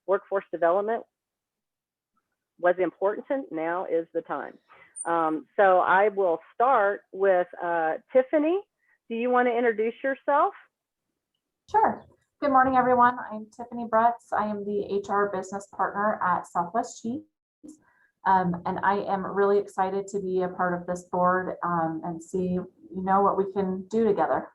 workforce development was important, now is the time. So I will start with Tiffany. Do you want to introduce yourself? Sure. Good morning, everyone. I'm Tiffany Bretz. I am the HR business partner at Southwest Cheese. And I am really excited to be a part of this board and see, what we can do together.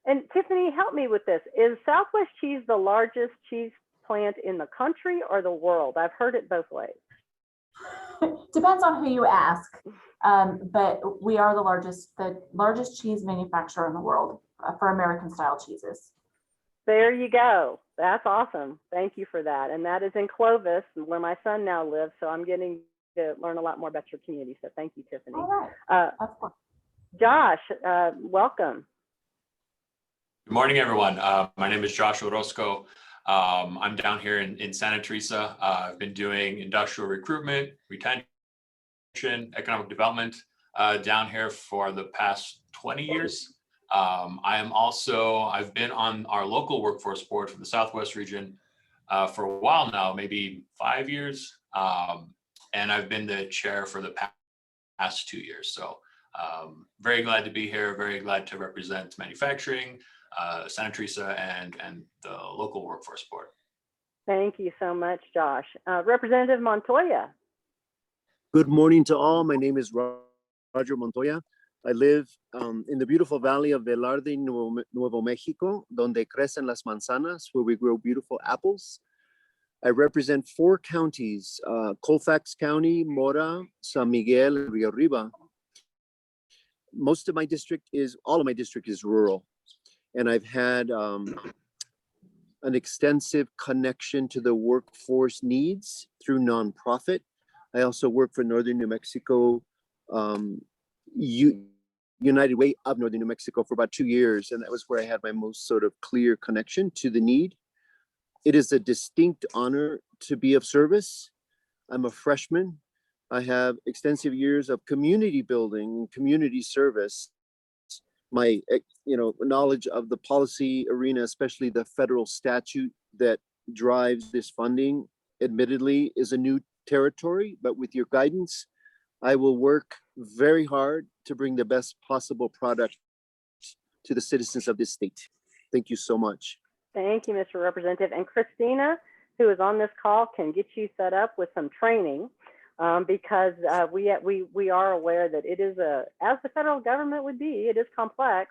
And Tiffany, help me with this. Is Southwest Cheese the largest cheese plant in the country or the world? I've heard it both ways. Depends on who you ask. But we are the largest cheese manufacturer in the world for American style cheeses. There you go. That's awesome. Thank you for that. And that is in Clovis, where my son now lives. So I'm getting to learn a lot more about your community. So thank you, Tiffany. All right. Josh, welcome. Good morning, everyone. My name is Josh Orozco. I'm down here in Santa Teresa. I've been doing industrial recruitment, retention, economic development down here for the past 20 years. I've been on our local workforce board for the Southwest region for a while now, maybe 5 years. And I've been the chair for the past 2 years. So very glad to be here, very glad to represent manufacturing, Santa Teresa and the local workforce board. Thank you so much, Josh. Representative Montoya. Good morning to all. My name is Roger Montoya. I live in the beautiful valley of Velarde, Nuevo Mexico, donde crecen las manzanas, where we grow beautiful apples. I represent 4 counties, Colfax County, Mora, San Miguel, and Rio Arriba. All of my district is rural. And I've had an extensive connection to the workforce needs through nonprofit. I also work for Northern New Mexico, United Way of Northern New Mexico for about 2 years. And that was where I had my most sort of clear connection to the need. It is a distinct honor to be of service. I'm a freshman. I have extensive years of community building and community service. My knowledge of the policy arena, especially the federal statute that drives this funding, admittedly is a new territory, but with your guidance, I will work very hard to bring the best possible product to the citizens of this state. Thank you so much. Thank you, Mr. Representative. And Christina, who is on this call, can get you set up with some training because we are aware that it is as the federal government would be, it is complex,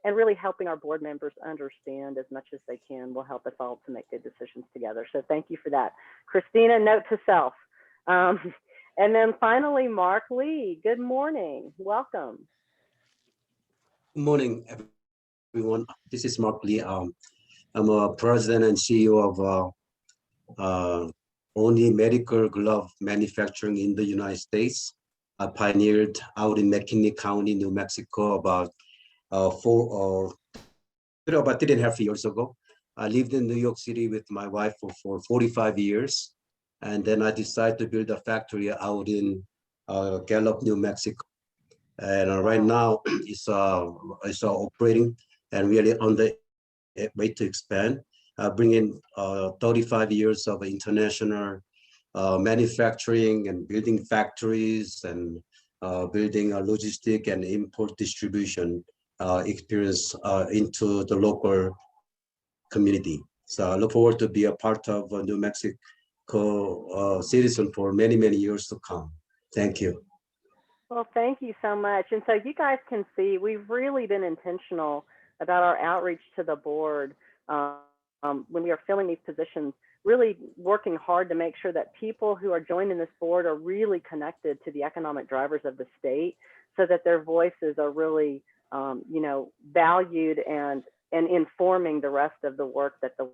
and really helping our board members understand as much as they can will help us all to make good decisions together. So thank you for that. Christina, note to self. And then finally, Mark Lee, good morning, welcome. Good morning, everyone. This is Mark Lee. I'm a president and CEO of only medical glove manufacturing in the United States. I pioneered out in McKinney County, New Mexico about 3.5 years ago. I lived in New York City with my wife for 45 years. And then I decided to build a factory out in Gallup, New Mexico. And right now it's operating and really on the way to expand, bringing 35 years of international manufacturing and building factories and building a logistic and import distribution experience into the local community. So I look forward to be a part of New Mexico citizen for many, many years to come. Thank you. Well, thank you so much. And so you guys can see we've really been intentional about our outreach to the board when we are filling these positions, really working hard to make sure that people who are joining this board are really connected to the economic drivers of the state so that their voices are really, valued and informing the rest of the work that the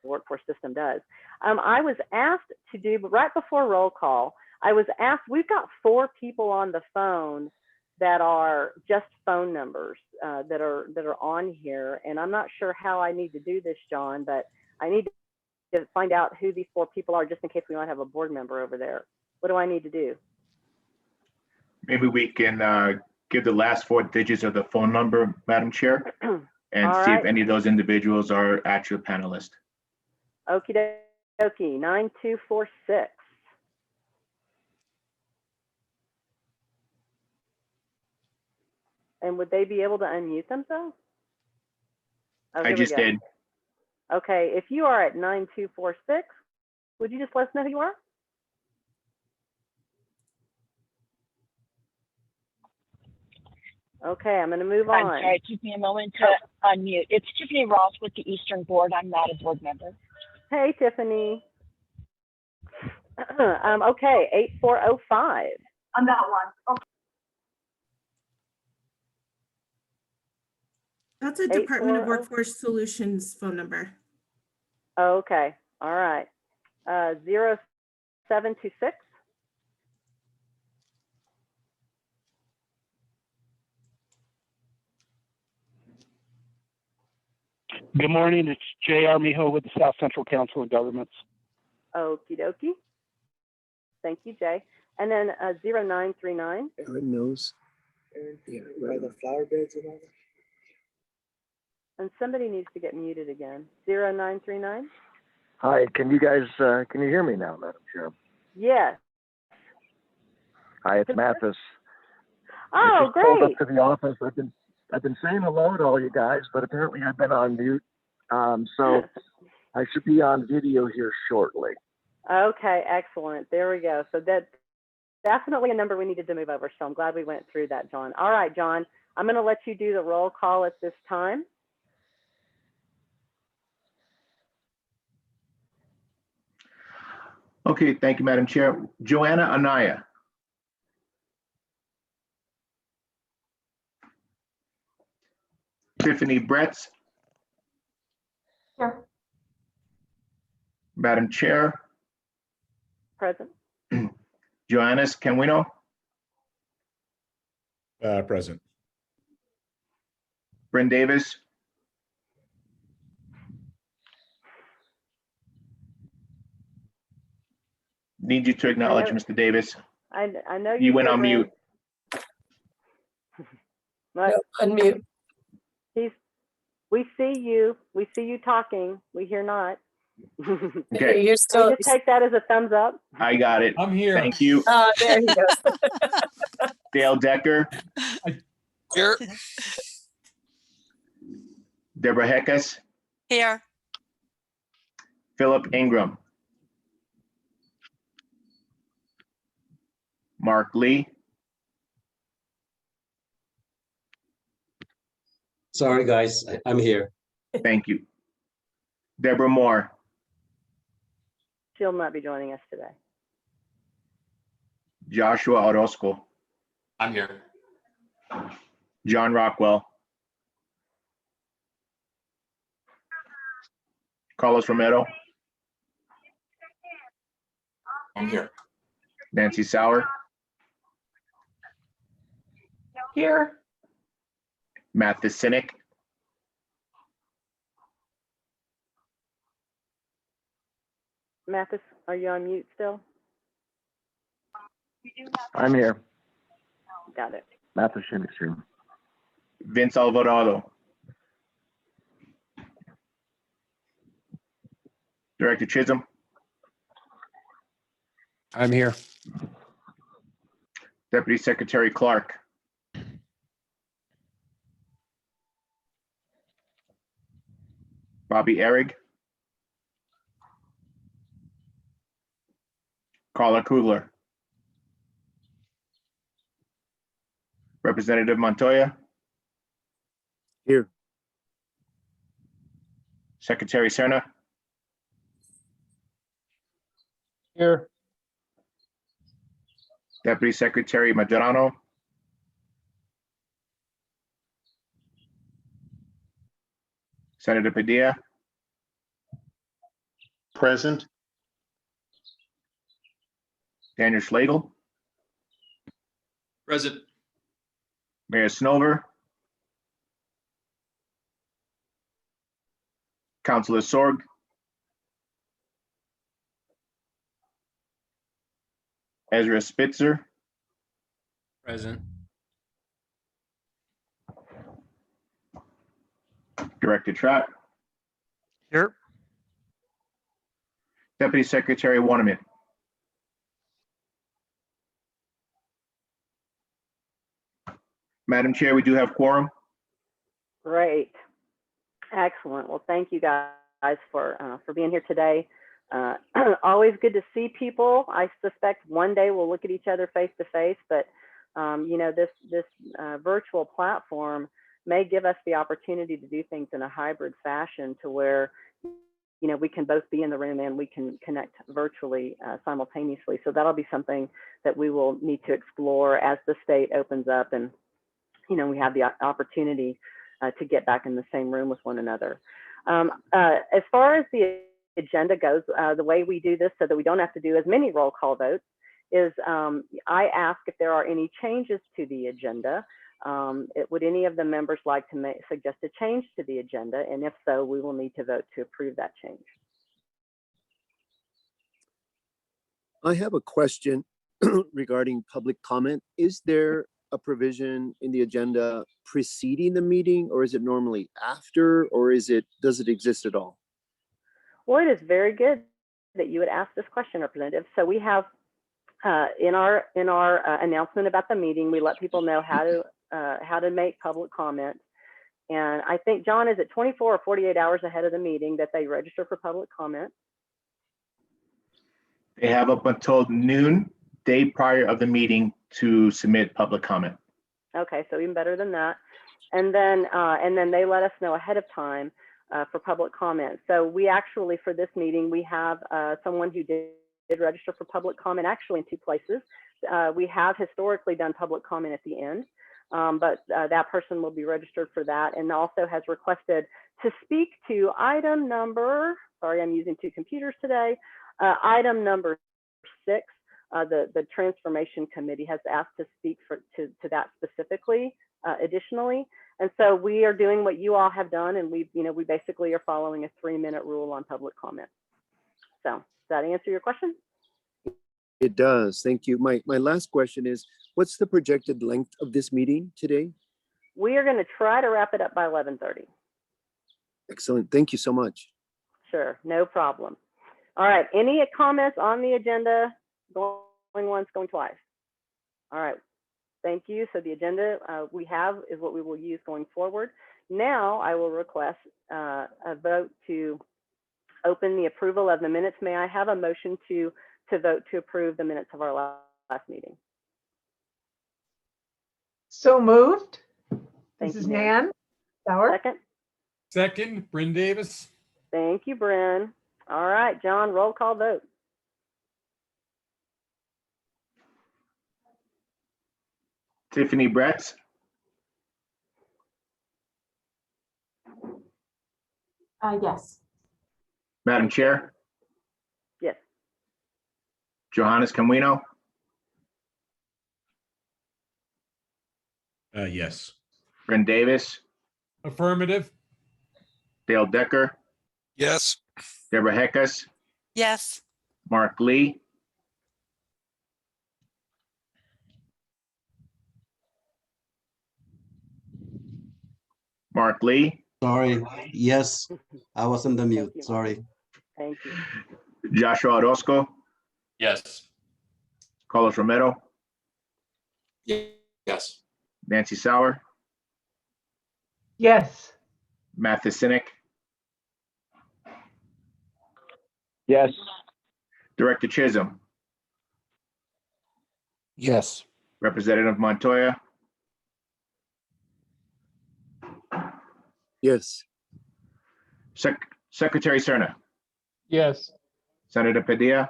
workforce system does. I was asked to do, right before roll call, I was asked, we've got 4 people on the phone that are just phone numbers that are on here. And I'm not sure how I need to do this, John, but I need to find out who these 4 people are just in case we might have a board member over there. What do I need to do? Maybe we can give the last 4 digits of the phone number, Madam Chair, and see if any of those individuals are actual panelists. Okie Okie 9246. And would they be able to unmute themselves? Oh, I here we just go. did. Okay, if you are at 9246, would you just let us know who you are? Okay, I'm going to move I'm on. sorry, it took me a moment to unmute. It's Tiffany Ross with the Eastern Board. I'm not a board member. Hey, Tiffany. Okay, 8405. On that one. That's a Department of 8405. Workforce Solutions phone number. Okay, all right. 0726. Good morning. It's J.R. Miho with the South Central Council of Governments. Okie dokie. Thank you, Jay. And then 0939. Aaron knows. Yeah, right. The flower beds and all that. And somebody needs to get muted again. 0939. Hi, can you guys, can you hear me now, Madam Chair? Yes. Hi, it's Mathis. Oh, I just pulled great. up to the office. I've been saying hello to all you guys, but apparently I've been on mute. So I should be on video here shortly. Okay, excellent. There we go. So that's definitely a number we needed to move over. So I'm glad we went through that, John. All right, John, I'm going to let you do the roll call at this time. Okay, thank you, Madam Chair. Joanna Anaya. Tiffany Bretz. Here. Madam Chair. Present. Johannes Canwino. Present. Bryn Davis. Need you to acknowledge, Mr. Davis. I know You went did, on mute. But Unmute. we see you talking. We hear not. Okay. You're still. Just take that as a thumbs up. I got it. I'm here. Thank you. There he goes. Dale Decker. Here. Deborah Heckes. Here. Philip Ingram. Mark Lee. Sorry, guys, I'm here. Thank you. Deborah Moore. She'll not be joining us today. Joshua Orozco. I'm here. John Rockwell. Carlos Romero. I'm here. Nancy Sauer. Here. Mathis Cynic. Mathis, are you on mute still? I'm here. Got it. Mathis Shinnick's here. Vince Alvarado. Director Chisholm. I'm here. Deputy Secretary Clark. Bobby Ehrig. Carla Kugler. Representative Montoya. Here. Secretary Serna. Here. Deputy Secretary Majerano. Senator Padilla. Present. Daniel Schlegel. Present. Mayor Snover. Councilor Sorg. Ezra Spitzer. Present. Director Trott. Here. Deputy Secretary Waterman. Madam Chair, we do have quorum. Great. Excellent. Well, thank you guys for being here today. Always good to see people. I suspect one day we'll look at each other face to face, but you know, this virtual platform may give us the opportunity to do things in a hybrid fashion to where, you know, we can both be in the room and we can connect virtually simultaneously. So that'll be something that we will need to explore as the state opens up and, you know, we have the opportunity to get back in the same room with one another. As far as the agenda goes, the way we do this so that we don't have to do as many roll call votes is I ask if there are any changes to the agenda. Would any of the members like to suggest a change to the agenda? And if so, we will need to vote to approve that change. I have a question regarding public comment. Is there a provision in the agenda preceding the meeting, or is it normally after, or does it exist at all? Well, it is very good that you would ask this question, Representative. So we have in our announcement about the meeting, we let people know how to make public comment. And I think, John, is it 24 or 48 hours ahead of the meeting that they register for public comment? They have up until noon, day prior of the meeting, to submit public comment. Okay, so even better than that. And then they let us know ahead of time for public comment. So we actually, for this meeting, we have someone who did register for public comment, actually in two places. We have historically done public comment at the end, but that person will be registered for that, and also has requested to speak to item number, sorry, I'm using two computers today, item number 6. The Transformation Committee has asked to speak to that specifically, additionally. And so we are doing what you all have done, and we basically are following a 3-minute rule on public comment. So does that answer your question? It does. Thank you. My last question is, what's the projected length of this meeting today? We are going to try to wrap it up by 11:30. Excellent. Thank you so much. Sure, no problem. All right, any comments on the agenda? Going once, going twice. All right, thank you. So the agenda we have is what we will use going forward. Now I will request a vote to open the approval of the minutes. May I have a motion to vote to approve the minutes of our last meeting? So moved. Thank This is you, Nan Sauer. Second. Second, Bryn Davis. Thank you, Bryn. All right, John, roll call vote. Tiffany Bretz. Yes. Madam Chair. Yes. Johannes Camino. Yes. Bryn Davis. Affirmative. Dale Decker. Yes. Deborah Heckus. Yes. Mark Lee. Mark Lee. Sorry. Yes, I was on the Thank mute. you. Sorry. Thank you. Joshua Orozco. Yes. Carlos Romero. Yes. Nancy Sauer. Yes. Mathis Cynic. Yes. Director Chisholm. Yes. Representative Montoya. Yes. Secretary Cerna. Yes. Senator Padilla.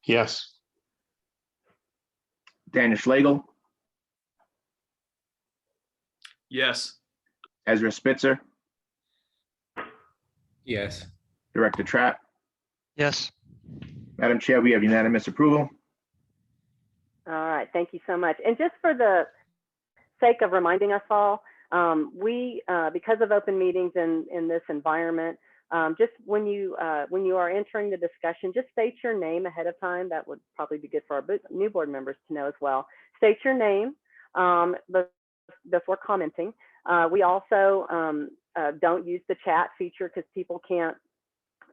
Yes. Daniel Schlegel. Yes. Ezra Spitzer. Yes. Director Trapp. Yes. Madam Chair, we have unanimous approval. All right, thank you so much. And just for the sake of reminding us all, because of open meetings in this environment, just when you are entering the discussion, just state your name ahead of time. That would probably be good for our new board members to know as well. State your name before commenting. We also don't use the chat feature because people can't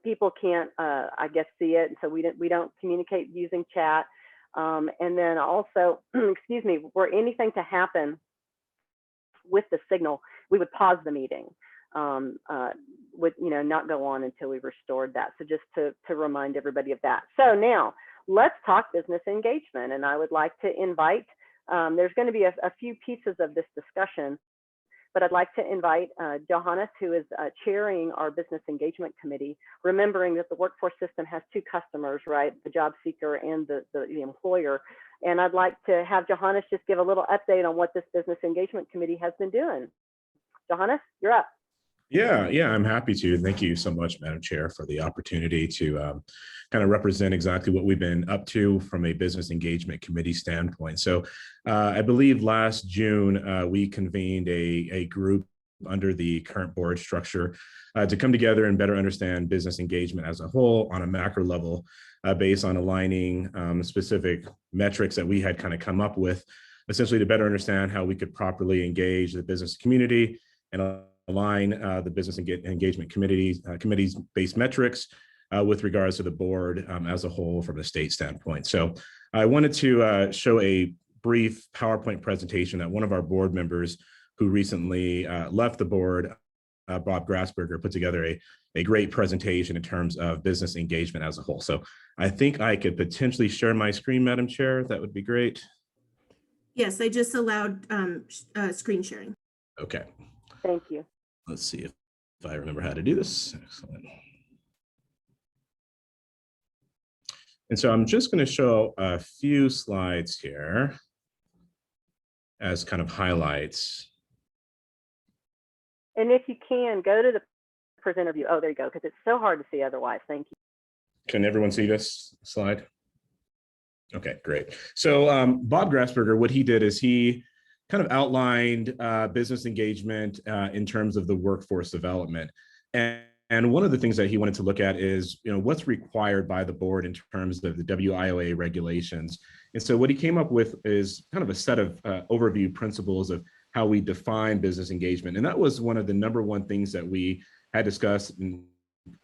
people can't, I guess, see it, and so we don't communicate using chat. And then also, excuse me, were anything to happen with the signal, we would pause the meeting, would not go on until we restored that. So just to remind everybody of that. So now let's talk business engagement, and I would like to invite. There's going to be a few pieces of this discussion, but I'd like to invite Johannes, who is chairing our business engagement committee, remembering that the workforce system has two customers, right? The job seeker and the employer. And I'd like to have Johannes just give a little update on what this business engagement committee has been doing. Johannes, you're up. Yeah, I'm happy to. Thank you so much, Madam Chair, for the opportunity to kind of represent exactly what we've been up to from a business engagement committee standpoint. So I believe last June, we convened a group under the current board structure to come together and better understand business engagement as a whole on a macro level, based on aligning specific metrics that we had kind of come up with, essentially to better understand how we could properly engage the business community and align the business engagement committees based metrics with regards to the board as a whole from a state standpoint. So I wanted to show a brief PowerPoint presentation that one of our board members who recently left the board, Bob Grassberger, put together a great presentation in terms of business engagement as a whole. So I think I could potentially share my screen, Madam Chair. That would be great. Yes, I just allowed screen sharing. Okay. Thank you. Let's see if I remember how to do this. Excellent. And so I'm just going to show a few slides here as kind of highlights. And if you can, go to the presenter view. Oh, there you go, because it's so hard to see otherwise. Thank you. Can everyone see this slide? Okay, great. So Bob Grassberger, what he did is he kind of outlined business engagement in terms of the workforce development. And one of the things that he wanted to look at is, what's required by the board in terms of the WIOA regulations. And so what he came up with is kind of a set of overview principles of how we define business engagement. And that was one of the #1 things that we had discussed in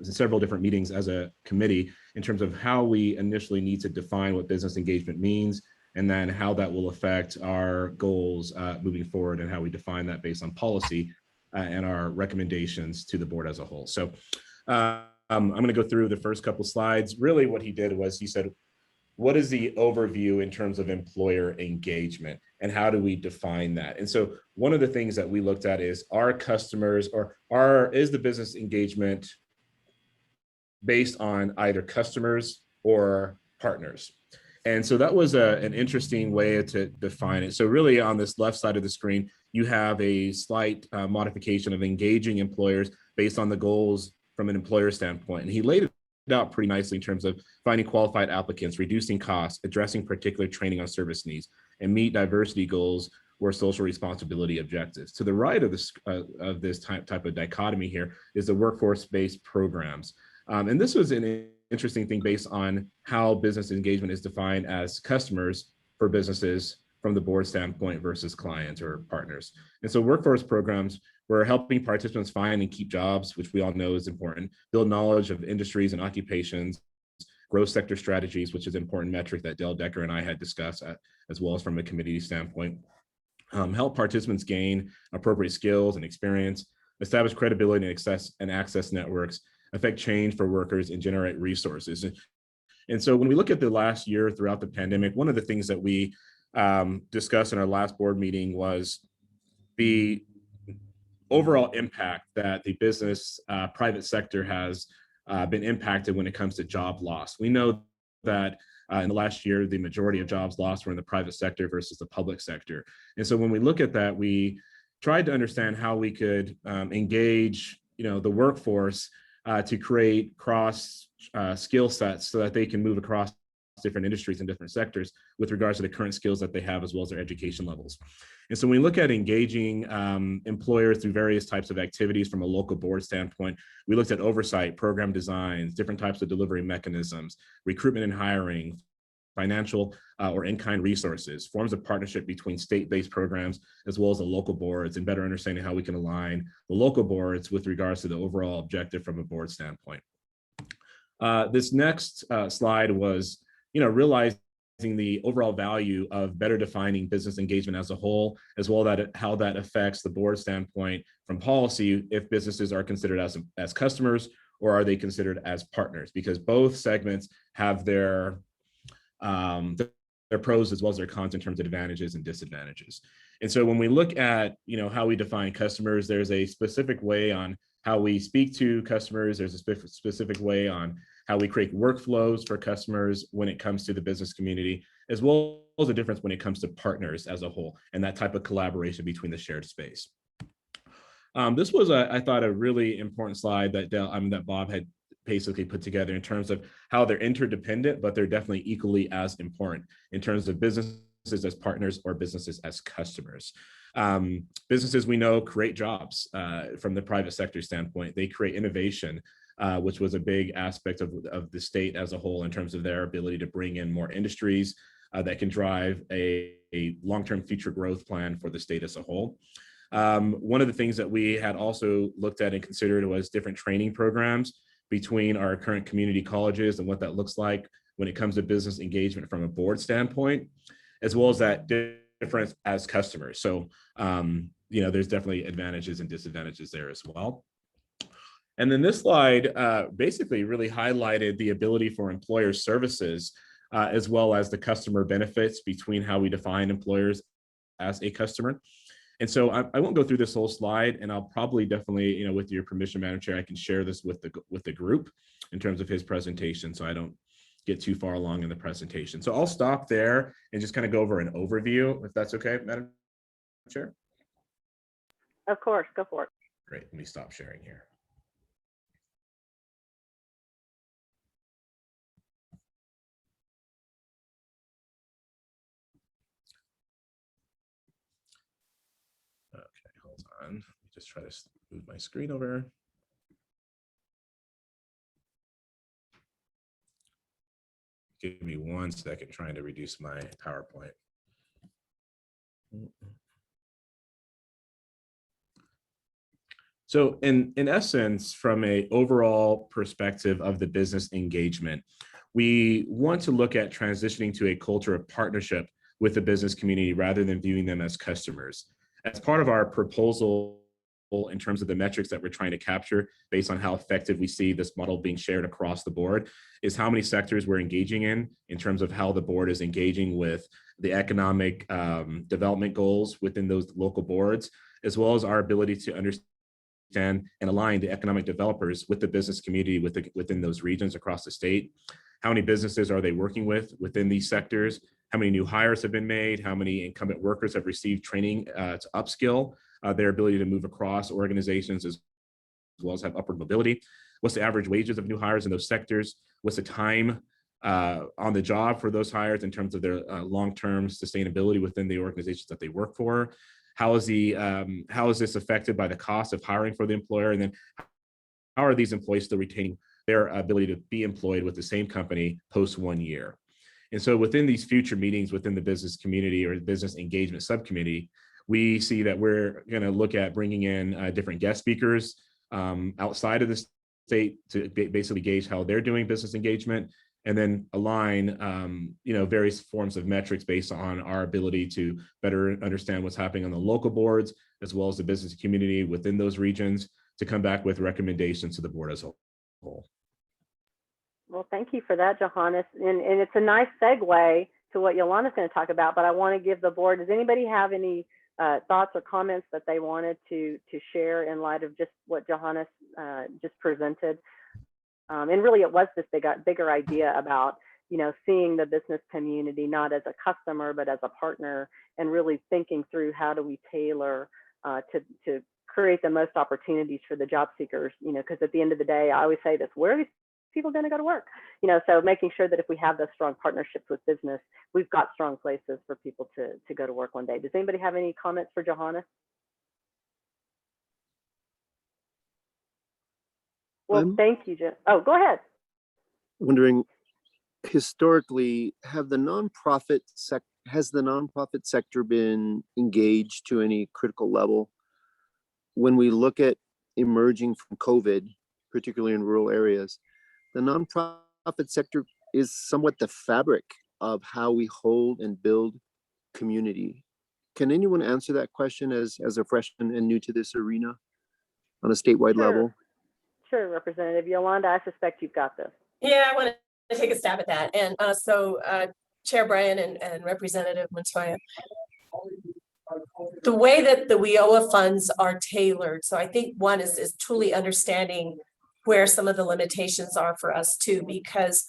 several different meetings as a committee in terms of how we initially need to define what business engagement means, and then how that will affect our goals moving forward and how we define that based on policy and our recommendations to the board as a whole. So I'm going to go through the first couple slides. Really what he did was he said, what is the overview in terms of employer engagement and how do we define that? And so one of the things that we looked at is our customers is the business engagement based on either customers or partners? And so that was an interesting way to define it. So really on this left side of the screen, you have a slight modification of engaging employers based on the goals from an employer standpoint. And he laid it out pretty nicely in terms of finding qualified applicants, reducing costs, addressing particular training on service needs, and meet diversity goals or social responsibility objectives. To the right of this type of dichotomy here is the workforce-based programs. And this was an interesting thing based on how business engagement is defined as customers for businesses from the board standpoint versus clients or partners. And so workforce programs were helping participants find and keep jobs, which we all know is important, build knowledge of industries and occupations, growth sector strategies, which is an important metric that Dale Decker and I had discussed as well as from a committee standpoint, help participants gain appropriate skills and experience, establish credibility and access networks, affect change for workers, and generate resources. And so when we look at the last year throughout the pandemic, one of the things that we discussed in our last board meeting was the overall impact that the business private sector has been impacted when it comes to job loss. We know that in the last year, the majority of jobs lost were in the private sector versus the public sector. And so when we look at that, we tried to understand how we could engage the workforce to create cross skill sets so that they can move across different industries and different sectors with regards to the current skills that they have as well as their education levels. And so when we look at engaging employers through various types of activities from a local board standpoint, we looked at oversight, program designs, different types of delivery mechanisms, recruitment and hiring, financial or in-kind resources, forms of partnership between state-based programs as well as the local boards, and better understanding how we can align the local boards with regards to the overall objective from a board standpoint. This next slide was, realizing the overall value of better defining business engagement as a whole, as well as how that affects the board standpoint from policy, if businesses are considered as customers or are they considered as partners, because both segments have their pros as well as their cons in terms of advantages and disadvantages. And so when we look at, how we define customers, there's a specific way on how we speak to customers. There's a specific way on how we create workflows for customers when it comes to the business community, as well as a difference when it comes to partners as a whole, and that type of collaboration between the shared space. This was, I thought, a really important slide that Bob had basically put together in terms of how they're interdependent, but they're definitely equally as important in terms of businesses as partners or businesses as customers. Businesses, we know, create jobs from the private sector standpoint. They create innovation, which was a big aspect of the state as a whole in terms of their ability to bring in more industries that can drive a long-term future growth plan for the state as a whole. One of the things that we had also looked at and considered was different training programs between our current community colleges and what that looks like when it comes to business engagement from a board standpoint, as well as that difference as customers. So, there's definitely advantages and disadvantages there as well. And then this slide basically really highlighted the ability for employer services as well as the customer benefits between how we define employers as a customer. And so I won't go through this whole slide, and I'll probably definitely, with your permission, Madam Chair, I can share this with the group in terms of his presentation, so I don't get too far along in the presentation. So I'll stop there and just kind of go over an overview, if that's okay, Madam Chair. Of course, go for it. Great, let me stop sharing here. Let me just try to move my screen over. Give me 1 second trying to reduce my PowerPoint. So in essence, from an overall perspective of the business engagement, we want to look at transitioning to a culture of partnership with the business community rather than viewing them as customers. As part of our proposal in terms of the metrics that we're trying to capture based on how effective we see this model being shared across the board is how many sectors we're engaging in terms of how the board is engaging with the economic development goals within those local boards, as well as our ability to understand and align the economic developers with the business community within those regions across the state. How many businesses are they working with within these sectors? How many new hires have been made? How many incumbent workers have received training to upskill their ability to move across organizations as well as have upward mobility? What's the average wages of new hires in those sectors? What's the time on the job for those hires in terms of their long-term sustainability within the organizations that they work for? How is this affected by the cost of hiring for the employer? And then how are these employees still retaining their ability to be employed with the same company post 1 year? And so within these future meetings within the business community or business engagement subcommittee, we see that we're going to look at bringing in different guest speakers outside of the state to basically gauge how they're doing business engagement, and then align various forms of metrics based on our ability to better understand what's happening on the local boards, as well as the business community within those regions, to come back with recommendations to the board as a whole. Well, thank you for that, Johannes. And it's a nice segue to what Yolanda's going to talk about, but I want to give the board, does anybody have any thoughts or comments that they wanted to share in light of just what Johannes just presented? And really, it was this bigger idea about, seeing the business community not as a customer, but as a partner, and really thinking through how do we tailor to create the most opportunities for the job seekers, because at the end of the day, I always say this, where are these people going to go to work? So making sure that if we have those strong partnerships with business, we've got strong places for people to go to work one day. Does anybody have any comments for Johannes? Well, thank you, Jim. Oh, go ahead. Wondering, historically, has the nonprofit sector been engaged to any critical level? When we look at emerging from COVID, particularly in rural areas, The nonprofit sector is somewhat the fabric of how we hold and build community. Can anyone answer that question as a freshman and new to this arena on a statewide level? Sure, Representative Yolanda, I suspect you've got this. Yeah, I want to take a stab at that. And Chair Bryan and Representative Montoya, the way that the WIOA funds are tailored, so I think one is truly understanding where some of the limitations are for us too, because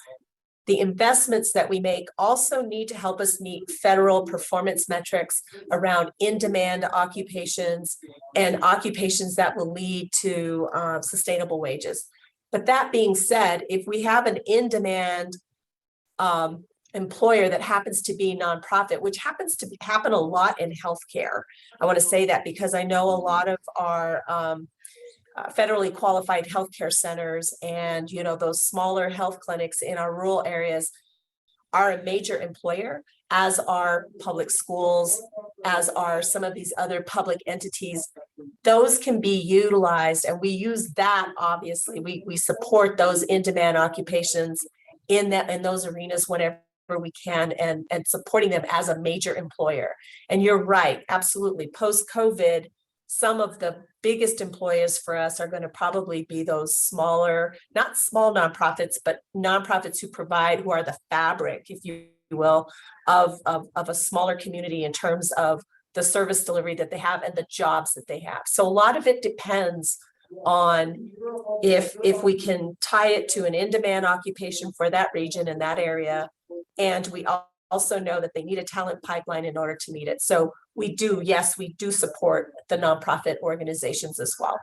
the investments that we make also need to help us meet federal performance metrics around in-demand occupations and occupations that will lead to sustainable wages. But that being said, if we have an in-demand employer that happens to be nonprofit, which happens to happen a lot in healthcare, I want to say that because I know a lot of our federally qualified healthcare centers and those smaller health clinics in our rural areas are a major employer, as are public schools, as are some of these other public entities. Those can be utilized, and we use that. Obviously, we support those in-demand occupations in those arenas whenever we can, and supporting them as a major employer. And you're right, absolutely. Post-COVID, some of the biggest employers for us are going to probably be those smaller, not small nonprofits, but nonprofits who are the fabric, if you will, of a smaller community in terms of the service delivery that they have and the jobs that they have. So a lot of it depends on if we can tie it to an in-demand occupation for that region and that area. And we also know that they need a talent pipeline in order to meet it. So we do support the nonprofit organizations as well.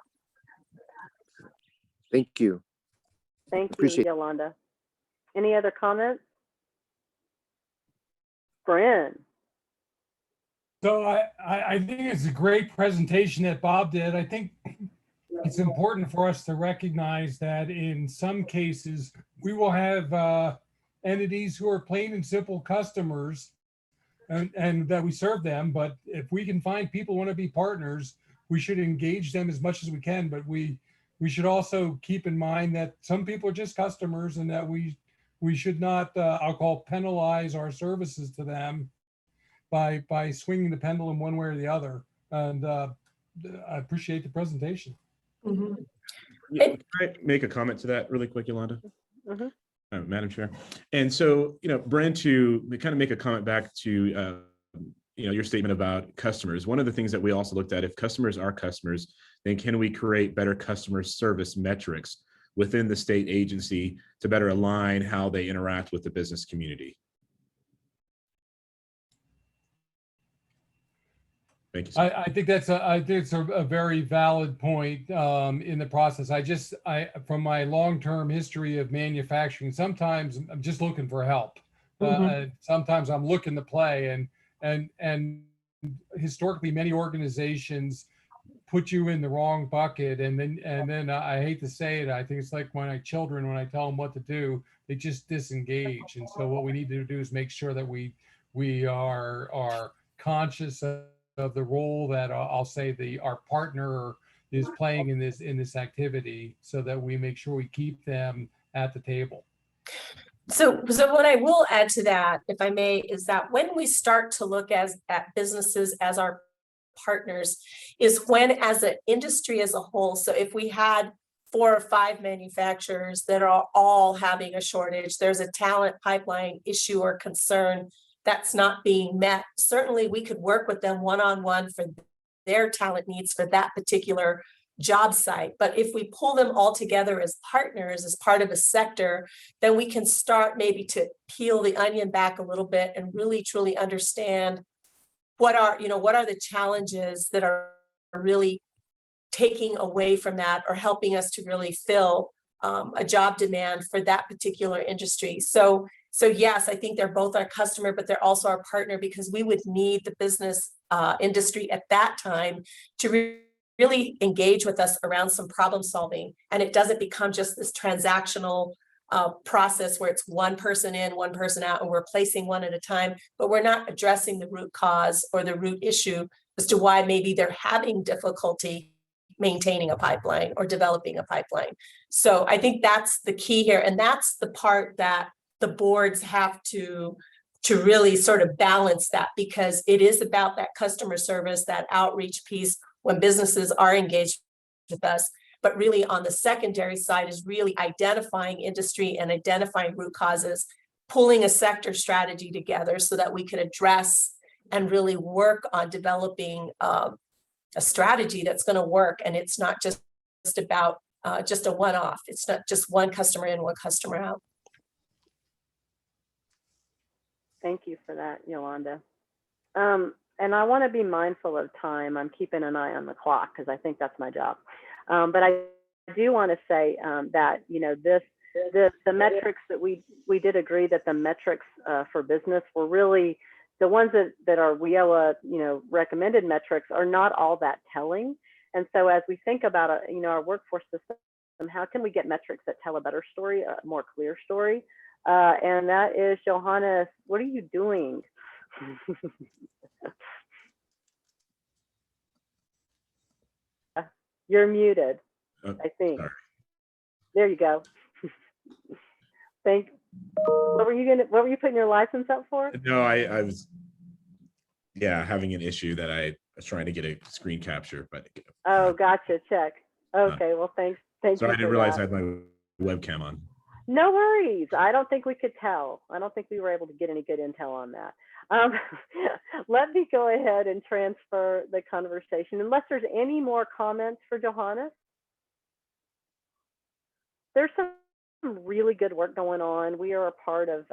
Thank you. Thank you, Yolanda. Any other comments? Bryn. So I think it's a great presentation that Bob did. I think it's important for us to recognize that in some cases, we will have entities who are plain and simple customers and that we serve them. But if we can find people who want to be partners, we should engage them as much as we can. But we should also keep in mind that some people are just customers and that we should not, I'll call, penalize our services to them by swinging the pendulum one way or the other. And I appreciate the presentation. Mm-hmm. Can I make a comment to that really quick, Yolanda? Mm-hmm. Madam Chair. And so, Brent, to kind of make a comment back to, your statement about customers. One of the things that we also looked at, if customers are customers, then can we create better customer service metrics within the state agency to better align how they interact with the business community? Thank you. I think it's a very valid point in the process. From my long-term history of manufacturing, sometimes I'm just looking for help. Sometimes I'm looking to play, and historically many organizations put you in the wrong bucket, and then I hate to say it, I think it's like my children, when I tell them what to do, they just disengage. And so what we need to do is make sure that we are conscious of the role that I'll say our partner is playing in this activity, so that we make sure we keep them at the table. So what I will add to that, if I may, is that when we start to look at businesses as our partners, is when, as an industry as a whole, so if we had 4 or 5 manufacturers that are all having a shortage, there's a talent pipeline issue or concern that's not being met, certainly we could work with them one-on-one for their talent needs for that particular job site. But if we pull them all together as partners, as part of a sector, then we can start maybe to peel the onion back a little bit and really truly understand what are the challenges that are really taking away from that or helping us to really fill a job demand for that particular industry. So yes, I think they're both our customer, but they're also our partner, because we would need the business industry at that time to really engage with us around some problem solving. And it doesn't become just this transactional process where it's one person in, one person out, and we're placing one at a time, but we're not addressing the root cause or the root issue as to why maybe they're having difficulty maintaining a pipeline or developing a pipeline. So I think that's the key here. And that's the part that the boards have to really sort of balance that, because it is about that customer service, that outreach piece when businesses are engaged with us. But really on the secondary side is really identifying industry and identifying root causes, pulling a sector strategy together so that we can address and really work on developing a strategy that's going to work. And it's not just about just a one-off. It's not just one customer in, one customer out. Thank you for that, Yolanda. And I want to be mindful of time. I'm keeping an eye on the clock because I think that's my job. But I do want to say that, the metrics that we did agree that the metrics for business were really the ones that are WIOA, recommended metrics are not all that telling. And so as we think about, our workforce system, how can we get metrics that tell a better story, a more clear story? And that is, Johannes, what are you doing? You're muted, I think. Sorry. There you go. What were you putting your license up for? No, I was, having an issue that I was trying to get a screen capture, but. Oh, gotcha. Check. Okay. Well, thanks. Thank you. So I didn't realize I had my webcam on. No worries. I don't think we could tell. I don't think we were able to get any good intel on that. Let me go ahead and transfer the conversation, unless there's any more comments for Johannes. There's some really good work going on. We are a part of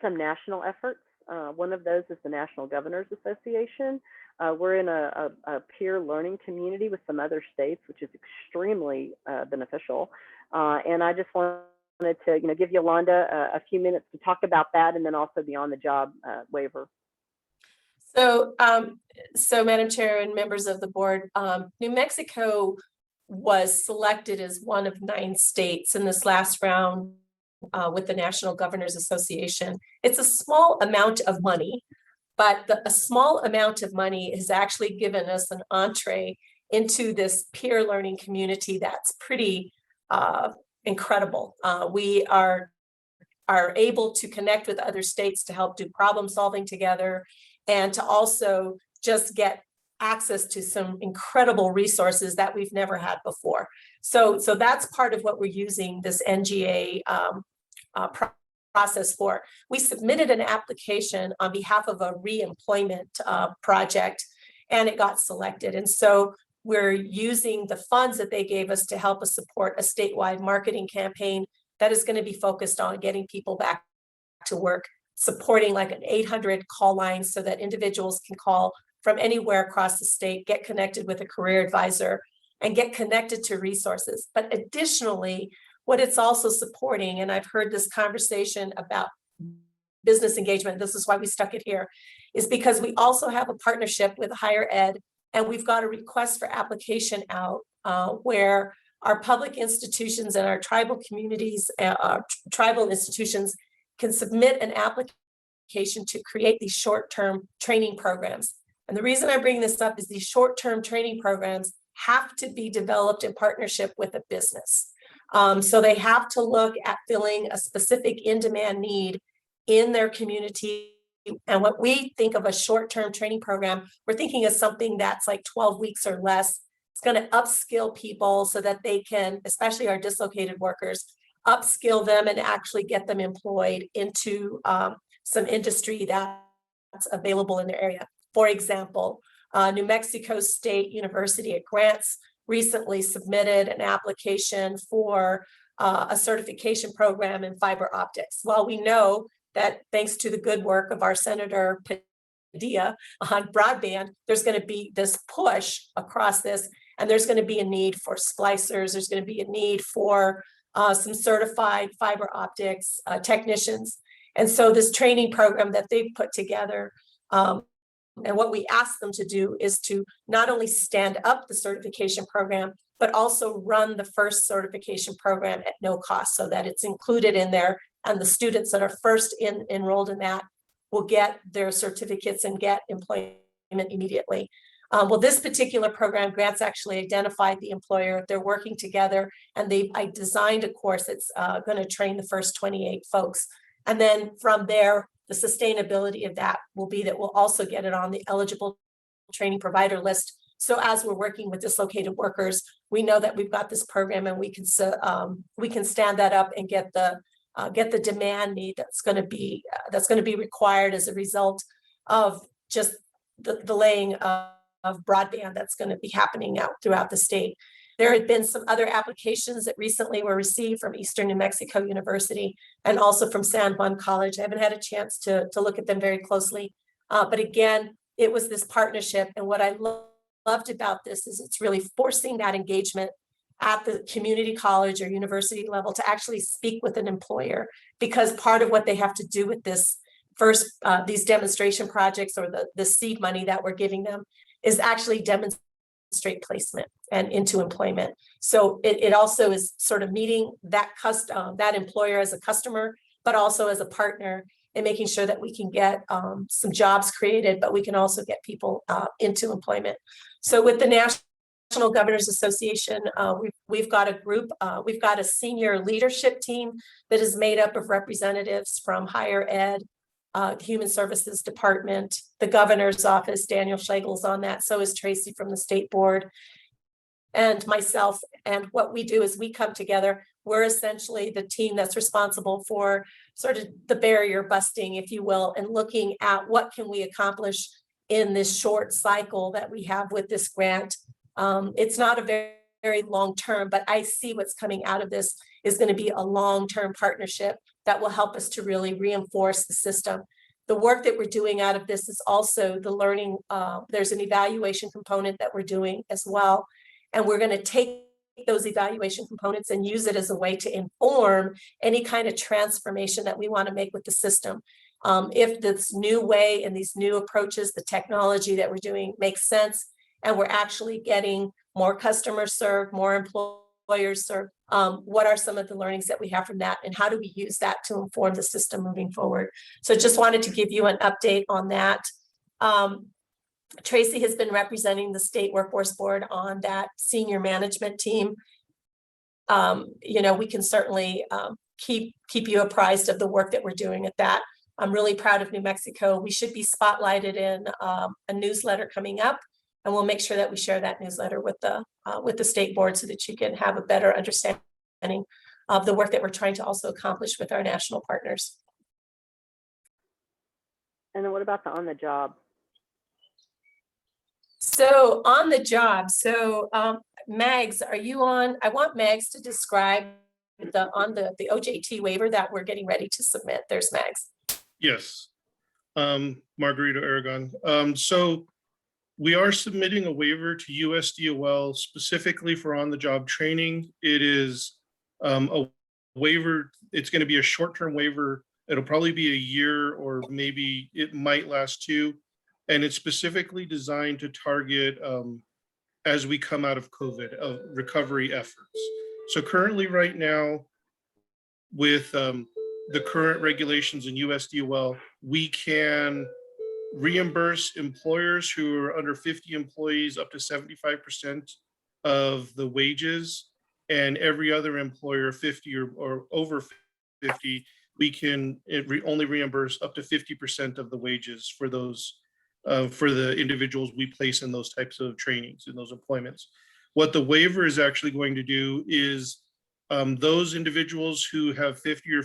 some national efforts. One of those is the National Governors Association. We're in a peer learning community with some other states, which is extremely beneficial. And I just wanted to, give Yolanda a few minutes to talk about that, and then also the on-the-job waiver. So, Madam Chair and members of the board, New Mexico was selected as one of 9 states in this last round with the National Governors Association. It's a small amount of money, but a small amount of money has actually given us an entree into this peer learning community that's pretty incredible. We are able to connect with other states to help do problem solving together, and to also just get access to some incredible resources that we've never had before. So that's part of what we're using this NGA process for. We submitted an application on behalf of a reemployment project, and it got selected. And so we're using the funds that they gave us to help us support a statewide marketing campaign that is going to be focused on getting people back to work, supporting like an 800 call line so that individuals can call from anywhere across the state, get connected with a career advisor, and get connected to resources. But additionally, what it's also supporting, and I've heard this conversation about business engagement, this is why we stuck it here, is because we also have a partnership with higher ed, and we've got a request for application out where our public institutions and our tribal communities, tribal institutions can submit an application to create these short-term training programs. And the reason I bring this up is these short-term training programs have to be developed in partnership with a business. So they have to look at filling a specific in-demand need in their community. And what we think of a short-term training program, we're thinking of something that's like 12 weeks or less. It's going to upskill people so that they can, especially our dislocated workers, upskill them and actually get them employed into some industry that's available in their area. For example, New Mexico State University at Grants recently submitted an application for a certification program in fiber optics. Well, we know that thanks to the good work of our Senator Padilla on broadband, there's going to be this push across this, and there's going to be a need for splicers. There's going to be a need for some certified fiber optics technicians. And so this training program that they've put together, and what we ask them to do is to not only stand up the certification program, but also run the first certification program at no cost so that it's included in there. And the students that are first enrolled in that will get their certificates and get employment immediately. Well, this particular program, grants actually identified the employer. They're working together, and I designed a course that's going to train the first 28 folks. And then from there, the sustainability of that will be that we'll also get it on the eligible training provider list. So as we're working with dislocated workers, we know that we've got this program, and we can stand that up and get the demand need that's going to be required as a result of just the laying of broadband that's going to be happening out throughout the state. There had been some other applications that recently were received from Eastern New Mexico University and also from San Juan College. I haven't had a chance to look at them very closely, but again, it was this partnership. And what I loved about this is it's really forcing that engagement at the community college or university level to actually speak with an employer, because part of what they have to do with this first, these demonstration projects or the seed money that we're giving them is actually demonstrate placement and into employment. So it also is sort of meeting that employer as a customer, but also as a partner, and making sure that we can get some jobs created, but we can also get people into employment. So with the National Governors Association, we've got a group, we've got a senior leadership team that is made up of representatives from higher ed, Human Services Department, the governor's office. Daniel Schlegel's on that. So is Tracy from the state board, and myself. And what we do is we come together. We're essentially the team that's responsible for sort of the barrier busting, if you will, and looking at what can we accomplish in this short cycle that we have with this grant. It's not a very long term, but I see what's coming out of this is going to be a long-term partnership that will help us to really reinforce the system. The work that we're doing out of this is also the learning. There's an evaluation component that we're doing as well. And we're going to take those evaluation components and use it as a way to inform any kind of transformation that we want to make with the system. If this new way and these new approaches, the technology that we're doing makes sense, and we're actually getting more customers served, more employers served, what are some of the learnings that we have from that, and how do we use that to inform the system moving forward? So just wanted to give you an update on that. Tracy has been representing the State Workforce Board on that senior management team. We can certainly keep you apprised of the work that we're doing at that. I'm really proud of New Mexico. We should be spotlighted in a newsletter coming up, and we'll make sure that we share that newsletter with the state board so that you can have a better understanding of the work that we're trying to also accomplish with our national partners. And then what about the on the job? So on the job, Mags, are you on? I want Mags to describe the OJT waiver that we're getting ready to submit. There's Mags. Yes, Margarita Aragon. So we are submitting a waiver to USDOL specifically for on-the-job training. It is a waiver. It's going to be a short-term waiver. It'll probably be a year, or maybe it might last 2. And it's specifically designed to target as we come out of COVID, recovery efforts. So currently right now, with the current regulations in USDOL, we can reimburse employers who are under 50 employees up to 75% of the wages, and every other employer 50 or over 50, we can only reimburse up to 50% of the wages for those for the individuals we place in those types of trainings, in those employments. What the waiver is actually going to do is those individuals who have 50 or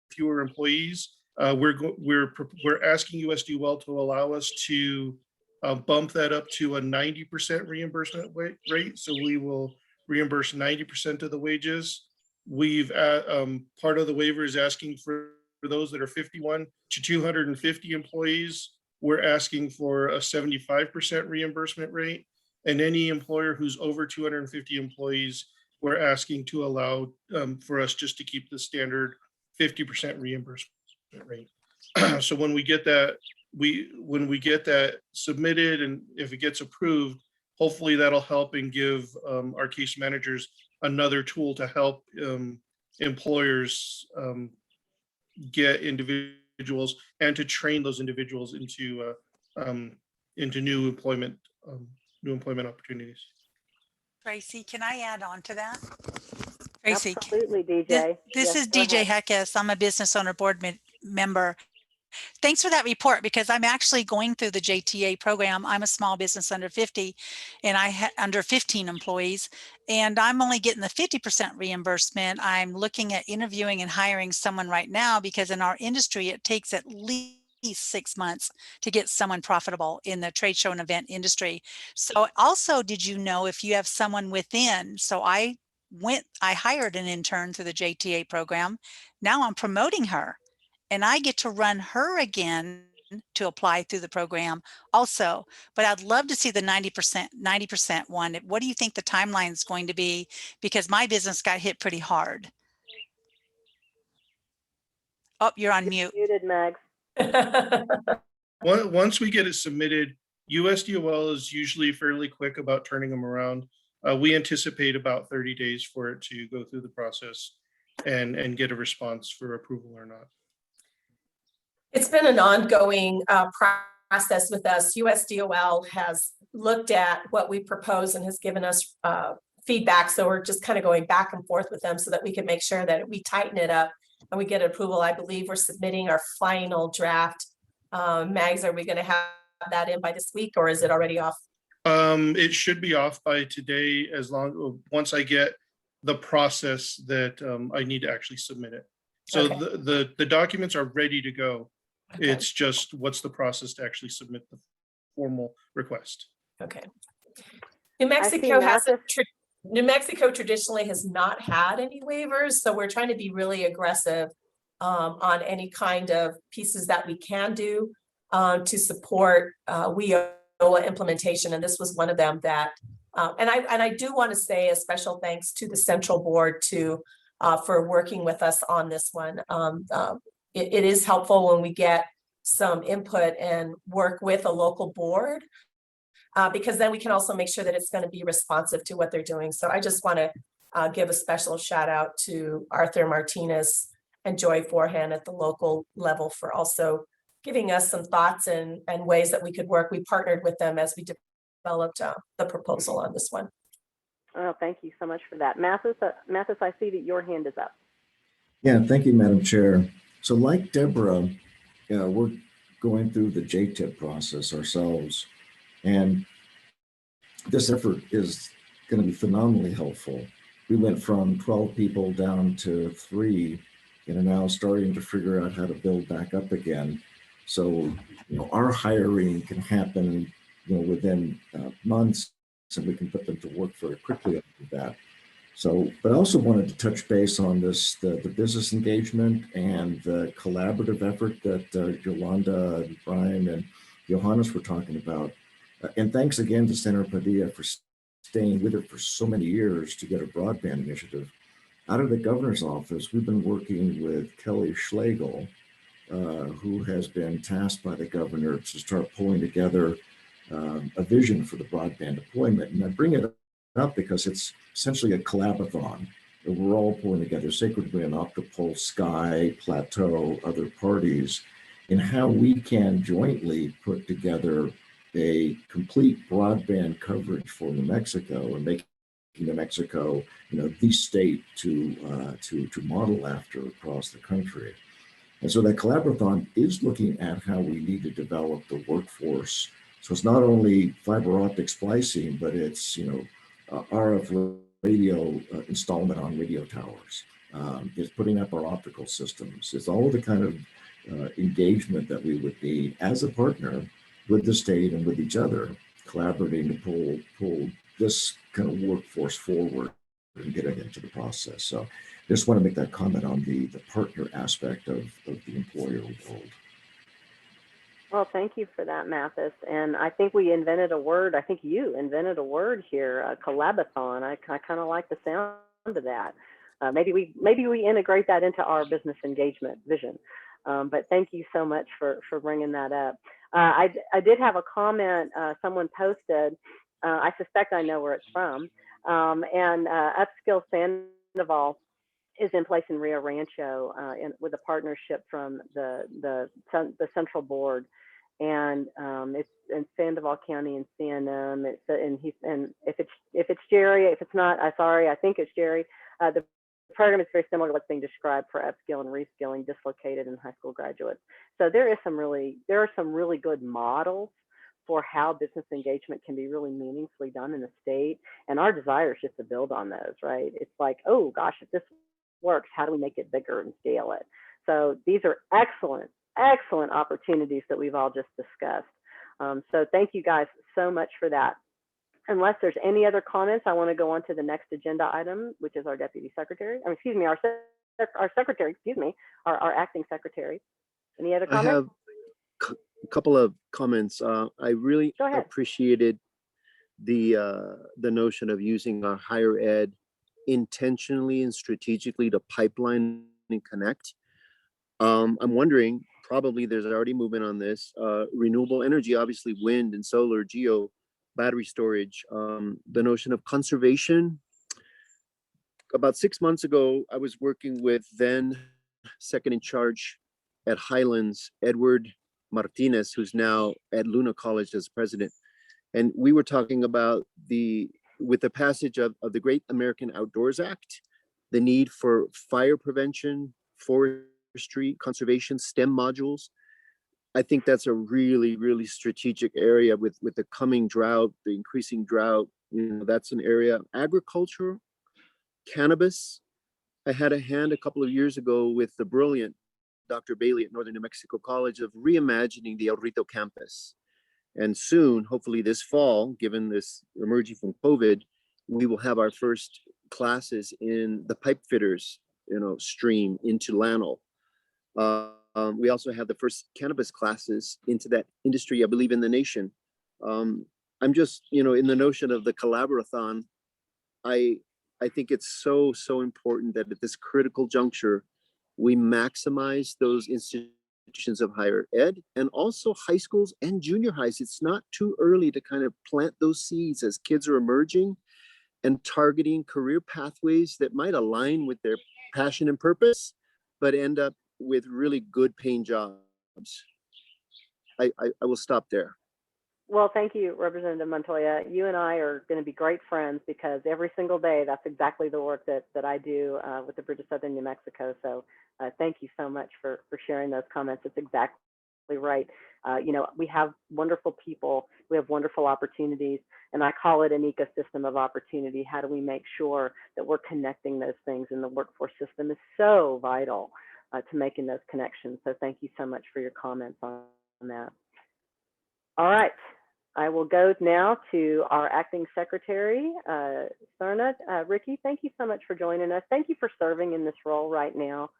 fewer employees, we're asking USDOL to allow us to bump that up to a 90% reimbursement rate. So we will reimburse 90% of the wages. We've part of the waiver is asking for those that are 51 to 250 employees. We're asking for a 75% reimbursement rate, and any employer who's over 250 employees, we're asking to allow for us just to keep the standard 50% reimbursement rate. So when we get that submitted, and if it gets approved, hopefully that'll help and give our case managers another tool to help employers get individuals and to train those individuals into new employment new employment opportunities. Tracy, can I add on to that? Tracy, Absolutely, DJ. this Yes, is go DJ ahead. Heckes. I'm a business owner board member. Thanks for that report, because I'm actually going through the JTA program. I'm a small business under 50 and under 15 employees, and I'm only getting the 50% reimbursement. I'm looking at interviewing and hiring someone right now, because in our industry, it takes at least 6 months to get someone profitable in the trade show and event industry. So also, did you know if you have someone within? So I hired an intern through the JTA program. Now I'm promoting her, and I get to run her again to apply through the program also. But I'd love to see the 90% one. What do you think the timeline is going to be? Because my business got hit pretty hard. Oh, you're on mute. Muted, Meg. Once we get it submitted, USDOL is usually fairly quick about turning them around. We anticipate about 30 days for it to go through the process and get a response for approval or not. It's been an ongoing process with us. USDOL has looked at what we propose and has given us feedback. So we're just kind of going back and forth with them so that we can make sure that we tighten it up and we get approval. I believe we're submitting our final draft. Mags, are we going to have that in by this week, or is it already off? It should be off by today, once I get the process that I need to actually submit it. So okay. The documents are ready to go. Okay. It's just what's the process to actually submit the formal request. Okay. New Mexico traditionally has not had any waivers, so we're trying to be really aggressive on any kind of pieces that we can do to support WIOA implementation, and this was one of them that. And I do want to say a special thanks to the Central Board for working with us on this one. It is helpful when we get some input and work with a local board, because then we can also make sure that it's going to be responsive to what they're doing. So I just want to give a special shout out to Arthur Martinez and Joy Forehand at the local level for also giving us some thoughts and ways that we could work. We partnered with them as we developed the proposal on this one. Oh, thank you so much for that. Mathis, I see that your hand is up. Yeah, thank you, Madam Chair. So like Deborah, we're going through the JTIP process ourselves, and this effort is going to be phenomenally helpful. We went from 12 people down to 3, and are now starting to figure out how to build back up again. So, our hiring can happen, within months, and we can put them to work very quickly after that. So, but I also wanted to touch base on this, the business engagement and the collaborative effort that Yolanda and Brian and Johannes were talking about. And thanks again to Senator Padilla for staying with it for so many years to get a broadband initiative. Out of the governor's office, we've been working with Kelly Schlegel, who has been tasked by the governor to start pulling together a vision for the broadband deployment. And I bring it up because it's essentially a collaborathon. We're all pulling together Sacred Wind, Octopulse, Sky, Plateau, other parties, in how we can jointly put together a complete broadband coverage for New Mexico and make New Mexico, the state to model after across the country. And so that collaborathon is looking at how we need to develop the workforce. So it's not only fiber optic splicing, but it's RF radio installment on radio towers. It's putting up our optical systems. It's all the kind of engagement that we would need as a partner with the state and with each other, collaborating to pull this kind of workforce forward and get it into the process. So I just want to make that comment on the partner aspect of the employer world. Well, thank you for that, Mathis. And I think we invented a word. I think you invented a word here, collaborathon. I kind of like the sound of that. Maybe we integrate that into our business engagement vision. But thank you so much for bringing that up. I did have a comment someone posted. I suspect I know where it's from. And Upskill Sandoval is in place in Rio Rancho with a partnership from the Central Board. and it's in Sandoval County and CNM. And if it's Jerry, if it's not, I think it's Jerry. The program is very similar to what's being described for upskill and reskilling dislocated and high school graduates. So there are some really good models for how business engagement can be really meaningfully done in the state. And our desire is just to build on those, right? It's like, oh gosh, if this works, how do we make it bigger and scale it? So these are excellent opportunities that we've all just discussed. So thank you guys so much for that. Unless there's any other comments, I want to go on to the next agenda item, which is our deputy secretary. Our secretary, our acting secretary. Any other comments? I have a couple of comments. I really appreciated the notion of using our higher ed intentionally and strategically to pipeline and connect. I'm wondering, probably there's already movement on this. Renewable energy, obviously wind and solar, geo, battery storage, the notion of conservation. About 6 months ago, I was working with then second in charge at Highlands, Edward Martinez, who's now at Luna College as president. And we were talking about with the passage of the Great American Outdoors Act, the need for fire prevention, forestry, conservation, STEM modules. I think that's a really, really strategic area with the coming drought, the increasing drought. That's an area. Agriculture, cannabis. I had a hand a couple of years ago with the brilliant Dr. Bailey at Northern New Mexico College of reimagining the El Rito campus. And soon, hopefully this fall, given this emerging from COVID, we will have our first classes in the pipe fitters, stream into Lanel. We also have the first cannabis classes into that industry, I believe, in the nation. I'm just, in the notion of the collaborathon, I think it's so important that at this critical juncture, we maximize those institutions of higher ed and also high schools and junior highs. It's not too early to kind of plant those seeds as kids are emerging and targeting career pathways that might align with their passion and purpose, but end up with really good paying jobs. I will stop there. Well, thank you, Representative Montoya. You and I are going to be great friends because every single day, that's exactly the work that I do with the Bridge of Southern New Mexico. So thank you so much for sharing those comments. It's exactly right. We have wonderful people. We have wonderful opportunities, and I call it an ecosystem of opportunity. How do we make sure that we're connecting those things? And the workforce system is so vital to making those connections. So thank you so much for your comments on that. All right. I will go now to our acting secretary, Serna. Ricky, thank you so much for joining us. Thank you for serving in this role right now.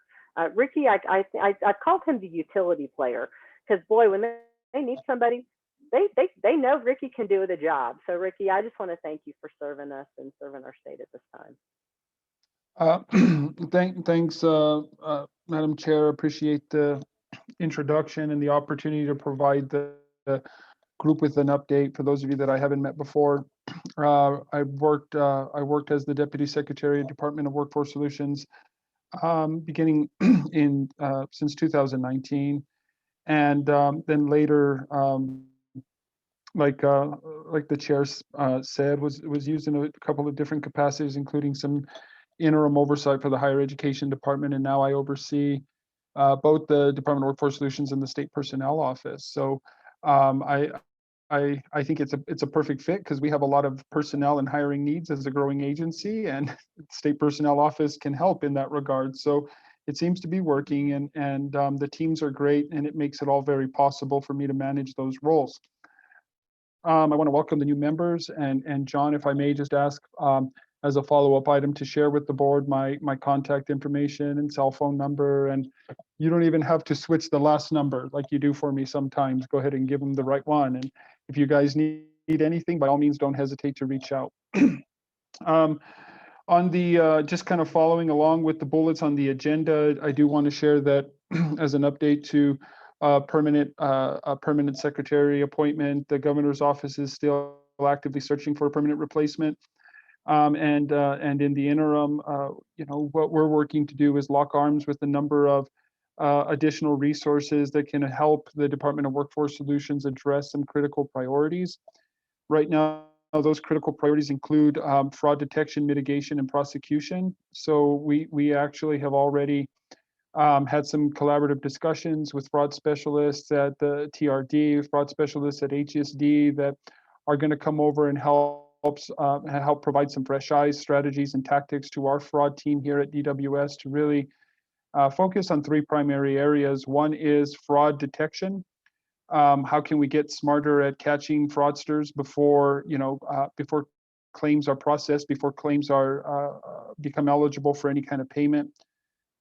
Ricky, I've called him the utility player because boy, when they need somebody, they know Ricky can do the job. So Ricky, I just want to thank you for serving us and serving our state at this time. Thanks, Madam Chair. Appreciate the introduction and the opportunity to provide the group with an update. For those of you that I haven't met before, I worked as the Deputy Secretary of Department of Workforce Solutions beginning since 2019, and then later, like the chair said, was used in a couple of different capacities, including some interim oversight for the Higher Education Department, and now I oversee both the Department of Workforce Solutions and the State Personnel Office. So I think it's a perfect fit because we have a lot of personnel and hiring needs as a growing agency, and State Personnel Office can help in that regard. So it seems to be working, and the teams are great, and it makes it all very possible for me to manage those roles. I want to welcome the new members, and John, if I may just ask as a follow-up item to share with the board my contact information and cell phone number, and you don't even have to switch the last number like you do for me sometimes. Go ahead and give them the right one, and if you guys need anything, by all means, don't hesitate to reach out. On the just kind of following along with the bullets on the agenda, I do want to share that as an update to a permanent secretary appointment. The governor's office is still actively searching for a permanent replacement. And in the interim, what we're working to do is lock arms with a number of additional resources that can help the Department of Workforce Solutions address some critical priorities. Right now, those critical priorities include fraud detection, mitigation, and prosecution. So we actually have already had some collaborative discussions with fraud specialists at the TRD, fraud specialists at HSD that are going to come over and help provide some fresh eyes, strategies, and tactics to our fraud team here at DWS to really focus on three primary areas. One is fraud detection. How can we get smarter at catching fraudsters before before claims are processed, before claims are become eligible for any kind of payment?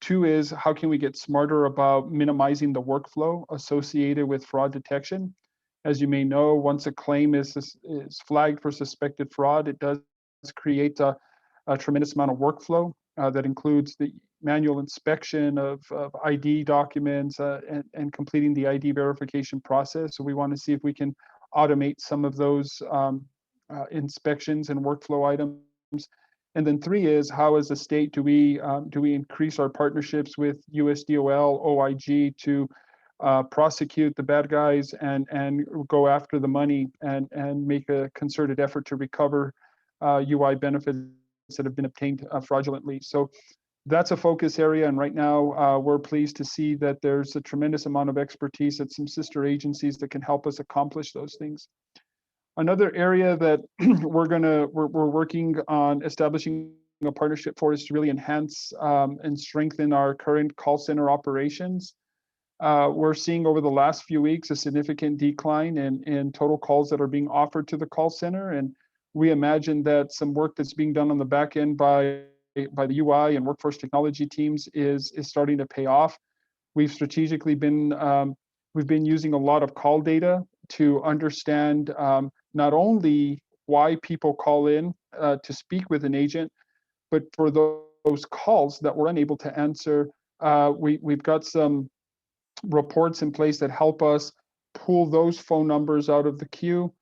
Two is how can we get smarter about minimizing the workflow associated with fraud detection? As you may know, once a claim is flagged for suspected fraud, it does create a tremendous amount of workflow that includes the manual inspection of ID documents and completing the ID verification process. So we want to see if we can automate some of those inspections and workflow items. And then three is how, as a state, do we increase our partnerships with USDOL, OIG to prosecute the bad guys and go after the money and make a concerted effort to recover UI benefits that have been obtained fraudulently. So that's a focus area, and right now we're pleased to see that there's a tremendous amount of expertise at some sister agencies that can help us accomplish those things. Another area that we're working on establishing a partnership for is to really enhance and strengthen our current call center operations. We're seeing over the last few weeks a significant decline in total calls that are being offered to the call center, and we imagine that some work that's being done on the back end by the UI and workforce technology teams is starting to pay off. We've strategically been using a lot of call data to understand not only why people call in to speak with an agent, but for those calls that we're unable to answer, we've got some reports in place that help us pull those phone numbers out of the queue,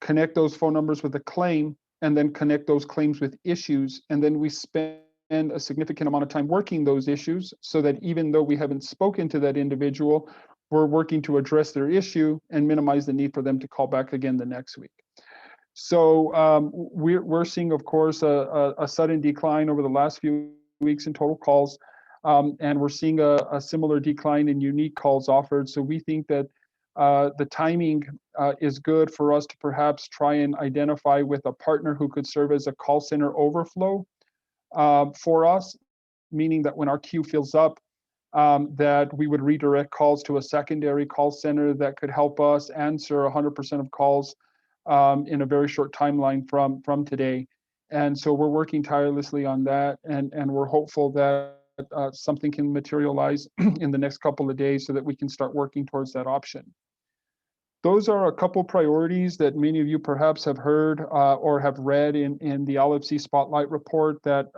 connect those phone numbers with a claim, and then connect those claims with issues. And then we spend a significant amount of time working those issues so that even though we haven't spoken to that individual, we're working to address their issue and minimize the need for them to call back again the next week. So we're seeing, of course, a sudden decline over the last few weeks in total calls, and we're seeing a similar decline in unique calls offered. So we think that the timing is good for us to perhaps try and identify with a partner who could serve as a call center overflow for us, meaning that when our queue fills up, that we would redirect calls to a secondary call center that could help us answer 100% of calls in a very short timeline from today. And so we're working tirelessly on that, and we're hopeful that something can materialize in the next couple of days so that we can start working towards that option. Those are a couple priorities that many of you perhaps have heard or have read in the LFC Spotlight report that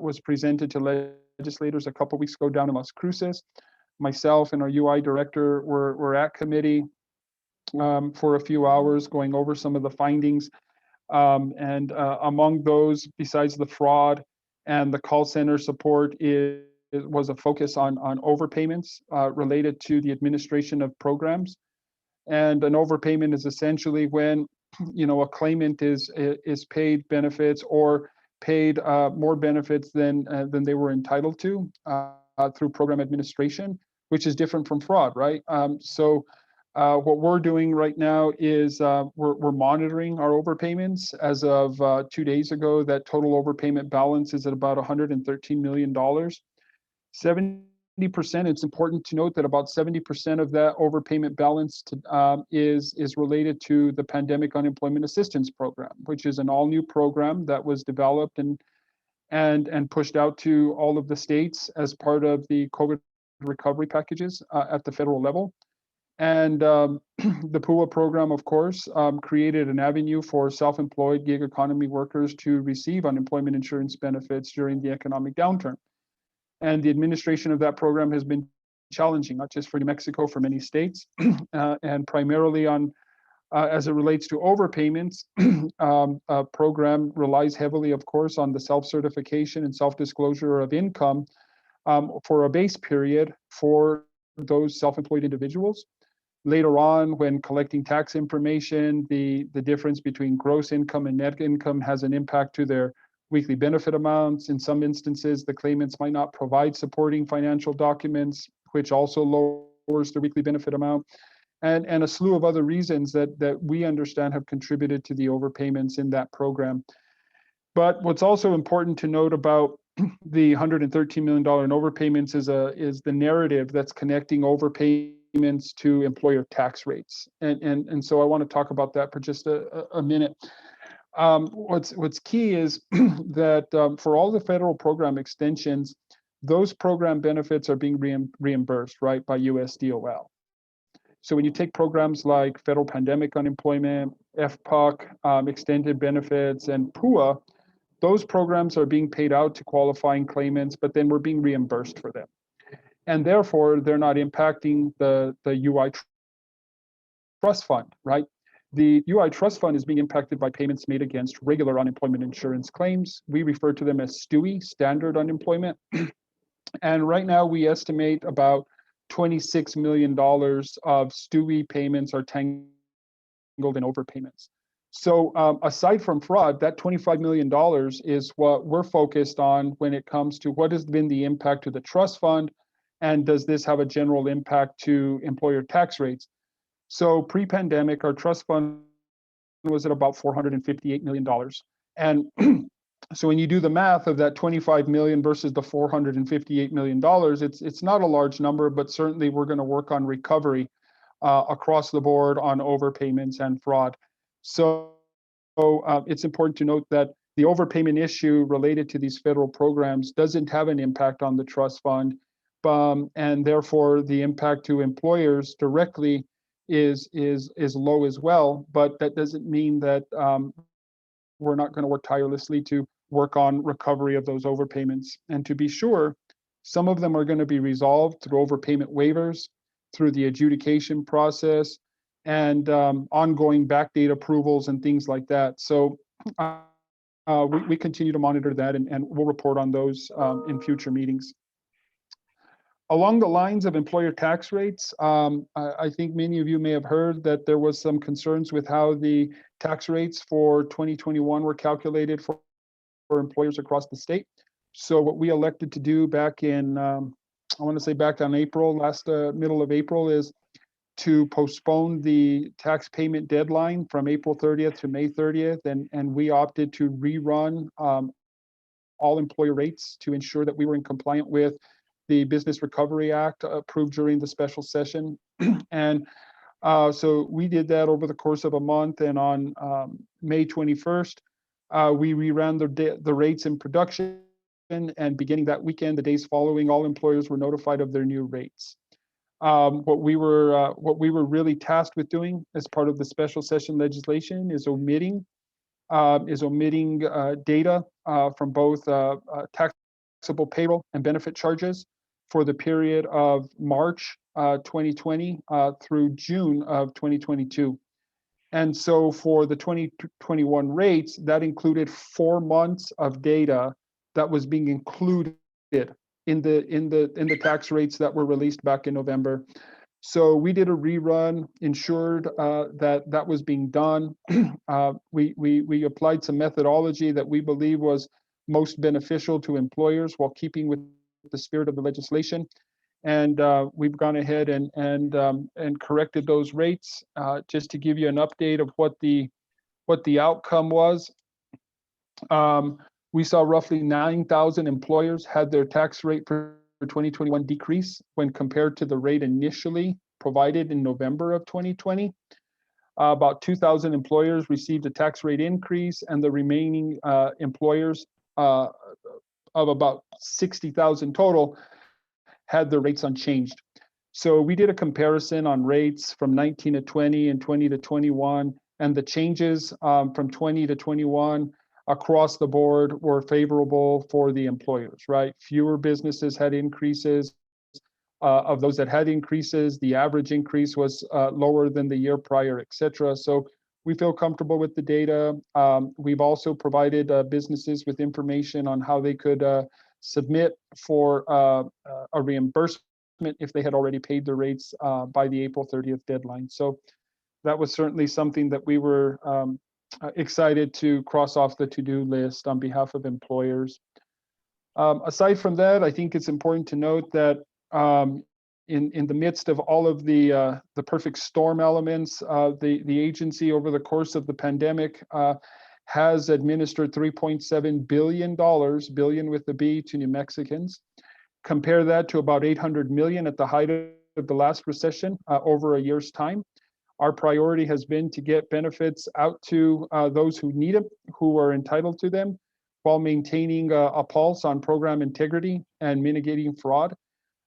was presented to legislators a couple weeks ago down in Las Cruces. Myself and our UI director were at committee for a few hours going over some of the findings. And among those, besides the fraud and the call center support, was a focus on overpayments related to the administration of programs. And an overpayment is essentially when, a claimant is paid benefits or paid more benefits than they were entitled to through program administration, which is different from fraud, right? So what we're doing right now is we're monitoring our overpayments. As of 2 days ago, that total overpayment balance is at about $113 million. 70%, it's important to note that about 70% of that overpayment balance is related to the Pandemic Unemployment Assistance Program, which is an all-new program that was developed and pushed out to all of the states as part of the COVID recovery packages at the federal level. And the PUA program, of course, created an avenue for self-employed gig economy workers to receive unemployment insurance benefits during the economic downturn. And the administration of that program has been challenging, not just for New Mexico, for many states, and primarily on, as it relates to overpayments, program relies heavily, of course, on the self-certification and self-disclosure of income for a base period for those self-employed individuals. Later on, when collecting tax information, the difference between gross income and net income has an impact to their weekly benefit amounts. In some instances, the claimants might not provide supporting financial documents, which also lowers their weekly benefit amount, and a slew of other reasons that we understand have contributed to the overpayments in that program. But what's also important to note about the $113 million in overpayments is the narrative that's connecting overpayments to employer tax rates. And so I want to talk about that for just a minute. What's key is that for all the federal program extensions, those program benefits are being reimbursed, right, by USDOL. So when you take programs like federal pandemic unemployment, FPUC, extended benefits, and PUA, those programs are being paid out to qualifying claimants, but then we're being reimbursed for them. And therefore, they're not impacting the UI trust fund, right? The UI trust fund is being impacted by payments made against regular unemployment insurance claims. We refer to them as STUI, standard unemployment. And right now we estimate about $26 million of STUI payments are tangled in overpayments. So aside from fraud, that $25 million is what we're focused on when it comes to what has been the impact to the trust fund, and does this have a general impact to employer tax rates? So pre-pandemic, our trust fund was at about $458 million. And so when you do the math of that 25 million versus the $458 million, it's not a large number, but certainly we're going to work on recovery across the board on overpayments and fraud. So it's important to note that the overpayment issue related to these federal programs doesn't have an impact on the trust fund, and therefore the impact to employers directly is low as well. But that doesn't mean that we're not going to work tirelessly to work on recovery of those overpayments. And to be sure, some of them are going to be resolved through overpayment waivers, through the adjudication process, and ongoing backdate approvals and things like that. So we continue to monitor that, and we'll report on those in future meetings. Along the lines of employer tax rates, I think many of you may have heard that there was some concerns with how the tax rates for 2021 were calculated for employers across the state. So what we elected to do back in, I want to say back on April, middle of April, is to postpone the tax payment deadline from April 30th to May 30th. And we opted to rerun all employer rates to ensure that we were in compliant with the Business Recovery Act approved during the special session. And so we did that over the course of a month. And on May 21st, we reran the rates in production. And beginning that weekend, the days following, all employers were notified of their new rates. What we were really tasked with doing as part of the special session legislation is omitting data from both taxable payroll and benefit charges for the period of March 2020 through June of 2022. And so for the 2021 rates, that included 4 months of data that was being included in the tax rates that were released back in November. So we did a rerun, ensured that was being done. We applied some methodology that we believe was most beneficial to employers while keeping with the spirit of the legislation. And we've gone ahead and corrected those rates. Just to give you an update of what the outcome was. We saw roughly 9,000 employers had their tax rate for 2021 decrease when compared to the rate initially provided in November of 2020. About 2,000 employers received a tax rate increase, and the remaining employers of about 60,000 total had their rates unchanged. So we did a comparison on rates from 19 to 20 and 20 to 21, and the changes from 20 to 21 across the board were favorable for the employers, right? Fewer businesses had increases. Of those that had increases, the average increase was lower than the year prior, et cetera. So we feel comfortable with the data. We've also provided businesses with information on how they could submit for a reimbursement if they had already paid their rates by the April 30th deadline. So that was certainly something that we were excited to cross off the to-do list on behalf of employers. Aside from that, I think it's important to note that in the midst of all of the perfect storm elements, the agency over the course of the pandemic has administered $3.7 billion, billion with the B, to New Mexicans. Compare that to about 800 million at the height of the last recession over a year's time. Our priority has been to get benefits out to those who need them, who are entitled to them, while maintaining a pulse on program integrity and mitigating fraud.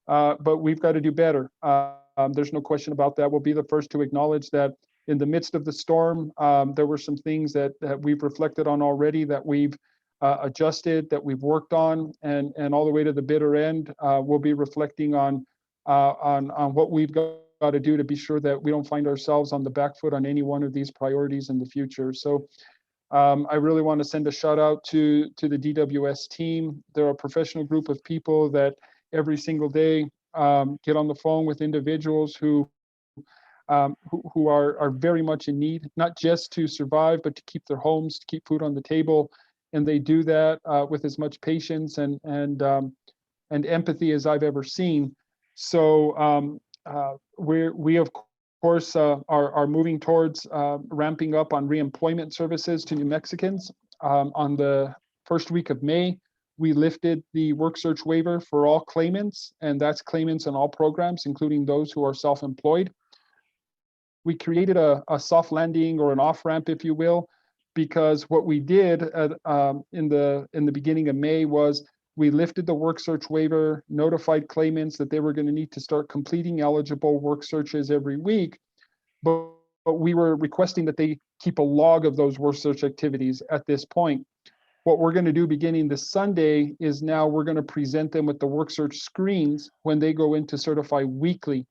But we've got to do better. There's no question about that. We'll be the first to acknowledge that in the midst of the storm, there were some things that we've reflected on already, that we've adjusted, that we've worked on, and all the way to the bitter end, we'll be reflecting on what we've got to do to be sure that we don't find ourselves on the back foot on any one of these priorities in the future. So I really want to send a shout out to the DWS team. They're a professional group of people that every single day get on the phone with individuals who are very much in need, not just to survive, but to keep their homes, to keep food on the table. And they do that with as much patience and empathy as I've ever seen. So we of course are moving towards ramping up on reemployment services to New Mexicans. On the first week of May, we lifted the work search waiver for all claimants, and that's claimants in all programs, including those who are self-employed. We created a soft landing, or an off-ramp, if you will, because what we did in the beginning of May was we lifted the work search waiver, notified claimants that they were going to need to start completing eligible work searches every week, but we were requesting that they keep a log of those work search activities at this point. What we're going to do beginning this Sunday is now we're going to present them with the work search screens when they go in to certify weekly.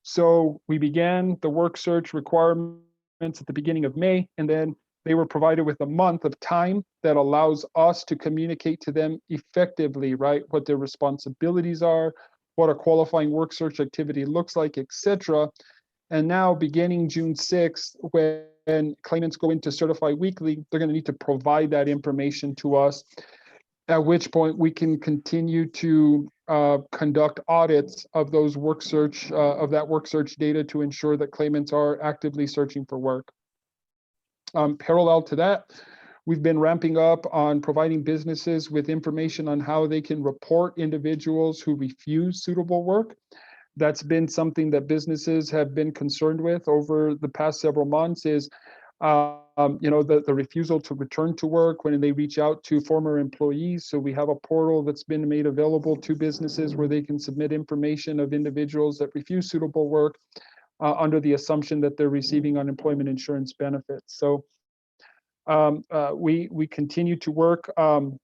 So we began the work search requirements at the beginning of May, and then they were provided with a month of time that allows us to communicate to them effectively, right? What their responsibilities are, what a qualifying work search activity looks like, etc. And now beginning June 6th, when claimants go in to certify weekly, they're going to need to provide that information to us, at which point we can continue to conduct audits of those work search, of that work search data, to ensure that claimants are actively searching for work. Parallel to that, we've been ramping up on providing businesses with information on how they can report individuals who refuse suitable work. That's been something that businesses have been concerned with over the past several months, is the refusal to return to work when they reach out to former employees. So we have a portal that's been made available to businesses where they can submit information of individuals that refuse suitable work under the assumption that they're receiving unemployment insurance benefits. So we continue to work on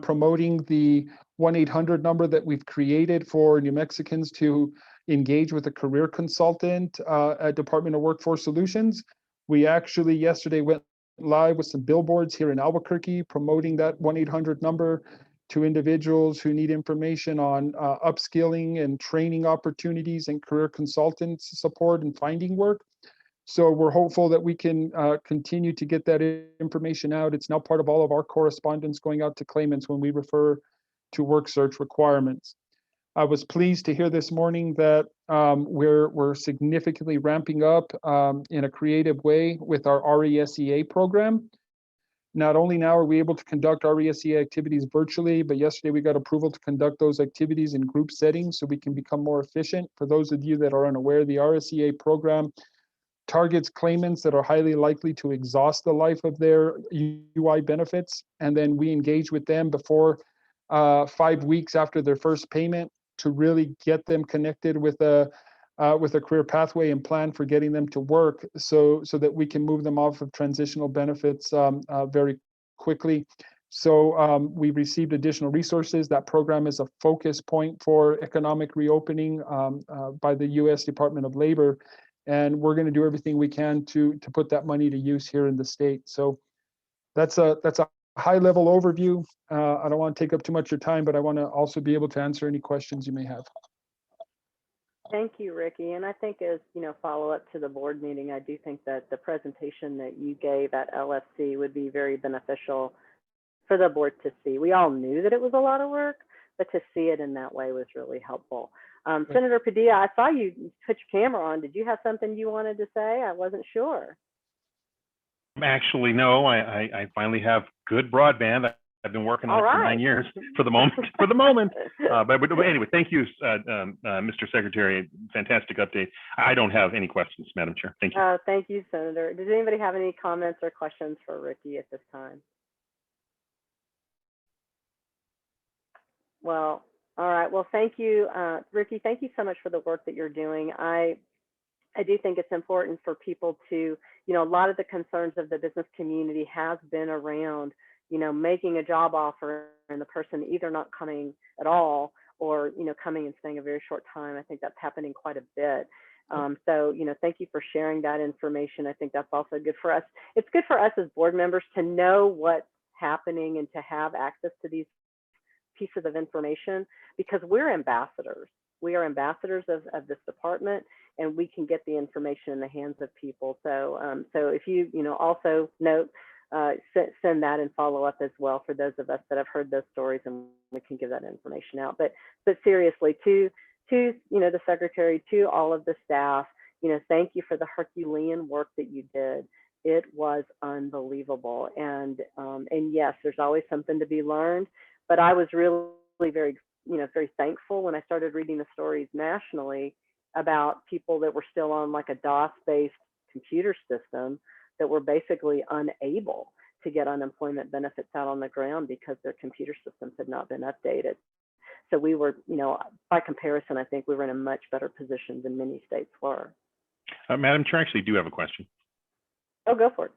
promoting the 1-800 number that we've created for New Mexicans to engage with a career consultant at Department of Workforce Solutions. We actually yesterday went live with some billboards here in Albuquerque promoting that 1-800 number to individuals who need information on upskilling and training opportunities and career consultants support and finding work. So we're hopeful that we can continue to get that information out. It's now part of all of our correspondence going out to claimants when we refer to work search requirements. I was pleased to hear this morning that we're significantly ramping up in a creative way with our RESEA program. Not only now are we able to conduct RESEA activities virtually, but yesterday we got approval to conduct those activities in group settings so we can become more efficient. For those of you that are unaware, the RESEA program targets claimants that are highly likely to exhaust the life of their UI benefits, and then we engage with them before 5 weeks after their first payment to really get them connected with a career pathway and plan for getting them to work, so that we can move them off of transitional benefits very quickly. So we received additional resources. That program is a focus point for economic reopening by the U.S. Department of Labor, and we're going to do everything we can to put that money to use here in the state. So that's a high-level overview. I don't want to take up too much of your time, but I want to also be able to answer any questions you may have. Thank you, Ricky. And I think as, follow up to the board meeting, I do think that the presentation that you gave at LFC would be very beneficial for the board to see. We all knew that it was a lot of work, but to see it in that way was really helpful. Senator Padilla, I saw you put your camera on. Did you have something you wanted to say? I wasn't sure. Actually, no, I finally have good broadband. I've been working on it for 9 years for the moment. But anyway, thank you, Mr. Secretary. Fantastic update. I don't have any questions, Madam Chair. Thank you. Thank you, Senator. Does anybody have any comments or questions for Ricky at this time? Well, all right. Well, thank you, Ricky. Thank you so much for the work that you're doing. I do think it's important for people to, a lot of the concerns of the business community has been around, making a job offer and the person either not coming at all or, coming and staying a very short time. I think that's happening quite a bit. So, thank you for sharing that information. I think that's also good for us. It's good for us as board members to know what's happening and to have access to these pieces of information because we're ambassadors. We are ambassadors of this department, and we can get the information in the hands of people. So, so if you, also note, send that and follow up as well for those of us that have heard those stories, and we can give that information out. But seriously, to the secretary, to all of the staff, thank you for the Herculean work that you did. It was unbelievable, and yes, there's always something to be learned. But I was really very, very thankful when I started reading the stories nationally about people that were still on like a DOS-based computer system that were basically unable to get unemployment benefits out on the ground because their computer systems had not been updated. So we were, by comparison, I think we were in a much better position than many states were. Madam Chair, I actually do have a question. Oh, go for it.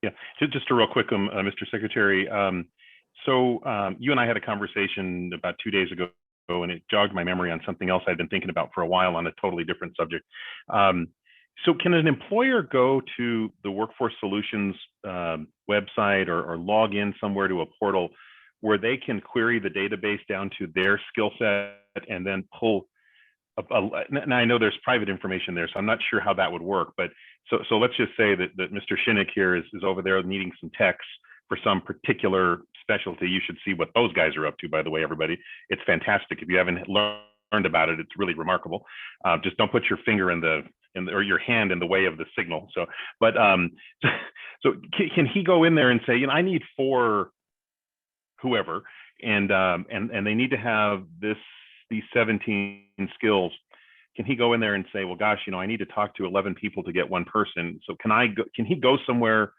Yeah, just a real quick, Mr. Secretary. So you and I had a conversation about 2 days ago, and it jogged my memory on something else I've been thinking about for a while on a totally different subject. So can an employer go to the Workforce Solutions website or log in somewhere to a portal where they can query the database down to their skill set and then pull now I know there's private information there, so I'm not sure how that would work, but so let's just say that Mr. Shinnick here is over there needing some techs for some particular specialty. You should see what those guys are up to, by the way, everybody. It's fantastic. If you haven't learned about it, it's really remarkable. Just don't put your finger or your hand in the way of the signal. So, but so can he go in there and say, I need 4 whoever, and they need to have these 17 skills. Can he go in there and say, well, gosh, I need to talk to 11 people to get 1 person. So can he go somewhere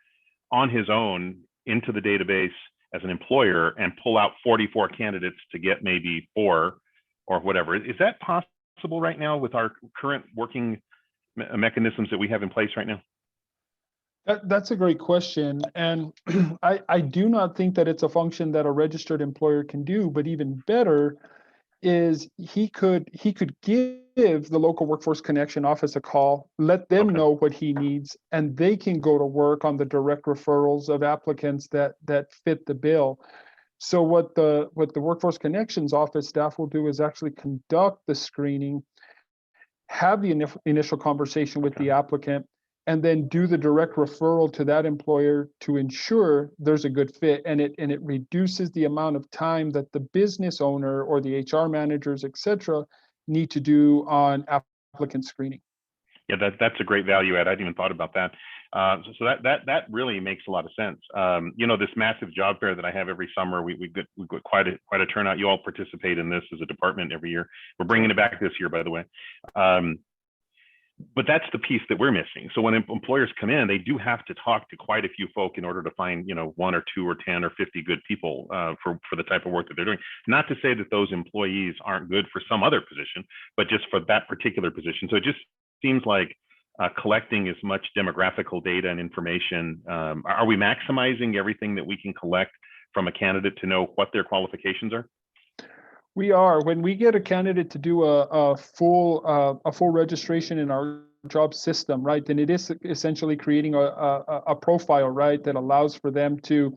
on his own into the database as an employer and pull out 44 candidates to get maybe 4 or whatever? Is that possible right now with our current working mechanisms that we have in place right now? That's a great question. And I do not think that it's a function that a registered employer can do, but even better is he could give the local workforce connection office a call, let them know what he needs, and they can go to work on the direct referrals of applicants that fit the bill. So what the Workforce Connections office staff will do is actually conduct the screening, have the initial conversation with the applicant, and then do the direct referral to that employer to ensure there's a good fit. And it reduces the amount of time that the business owner or the HR managers, et cetera, need to do on applicant screening. Yeah, that's a great value add. I hadn't even thought about that. So that really makes a lot of sense. This massive job fair that I have every summer, we get quite a turnout. You all participate in this as a department every year. We're bringing it back this year, by the way. But that's the piece that we're missing. So when employers come in, they do have to talk to quite a few folk in order to find, 1 or 2 or 10 or 50 good people for the type of work that they're doing. Not to say that those employees aren't good for some other position, but just for that particular position. So it just seems like collecting as much demographical data and information. Are we maximizing everything that we can collect from a candidate to know what their qualifications are? We are. When we get a candidate to do a full registration in our job system, right, then it is essentially creating a profile, right, that allows for them to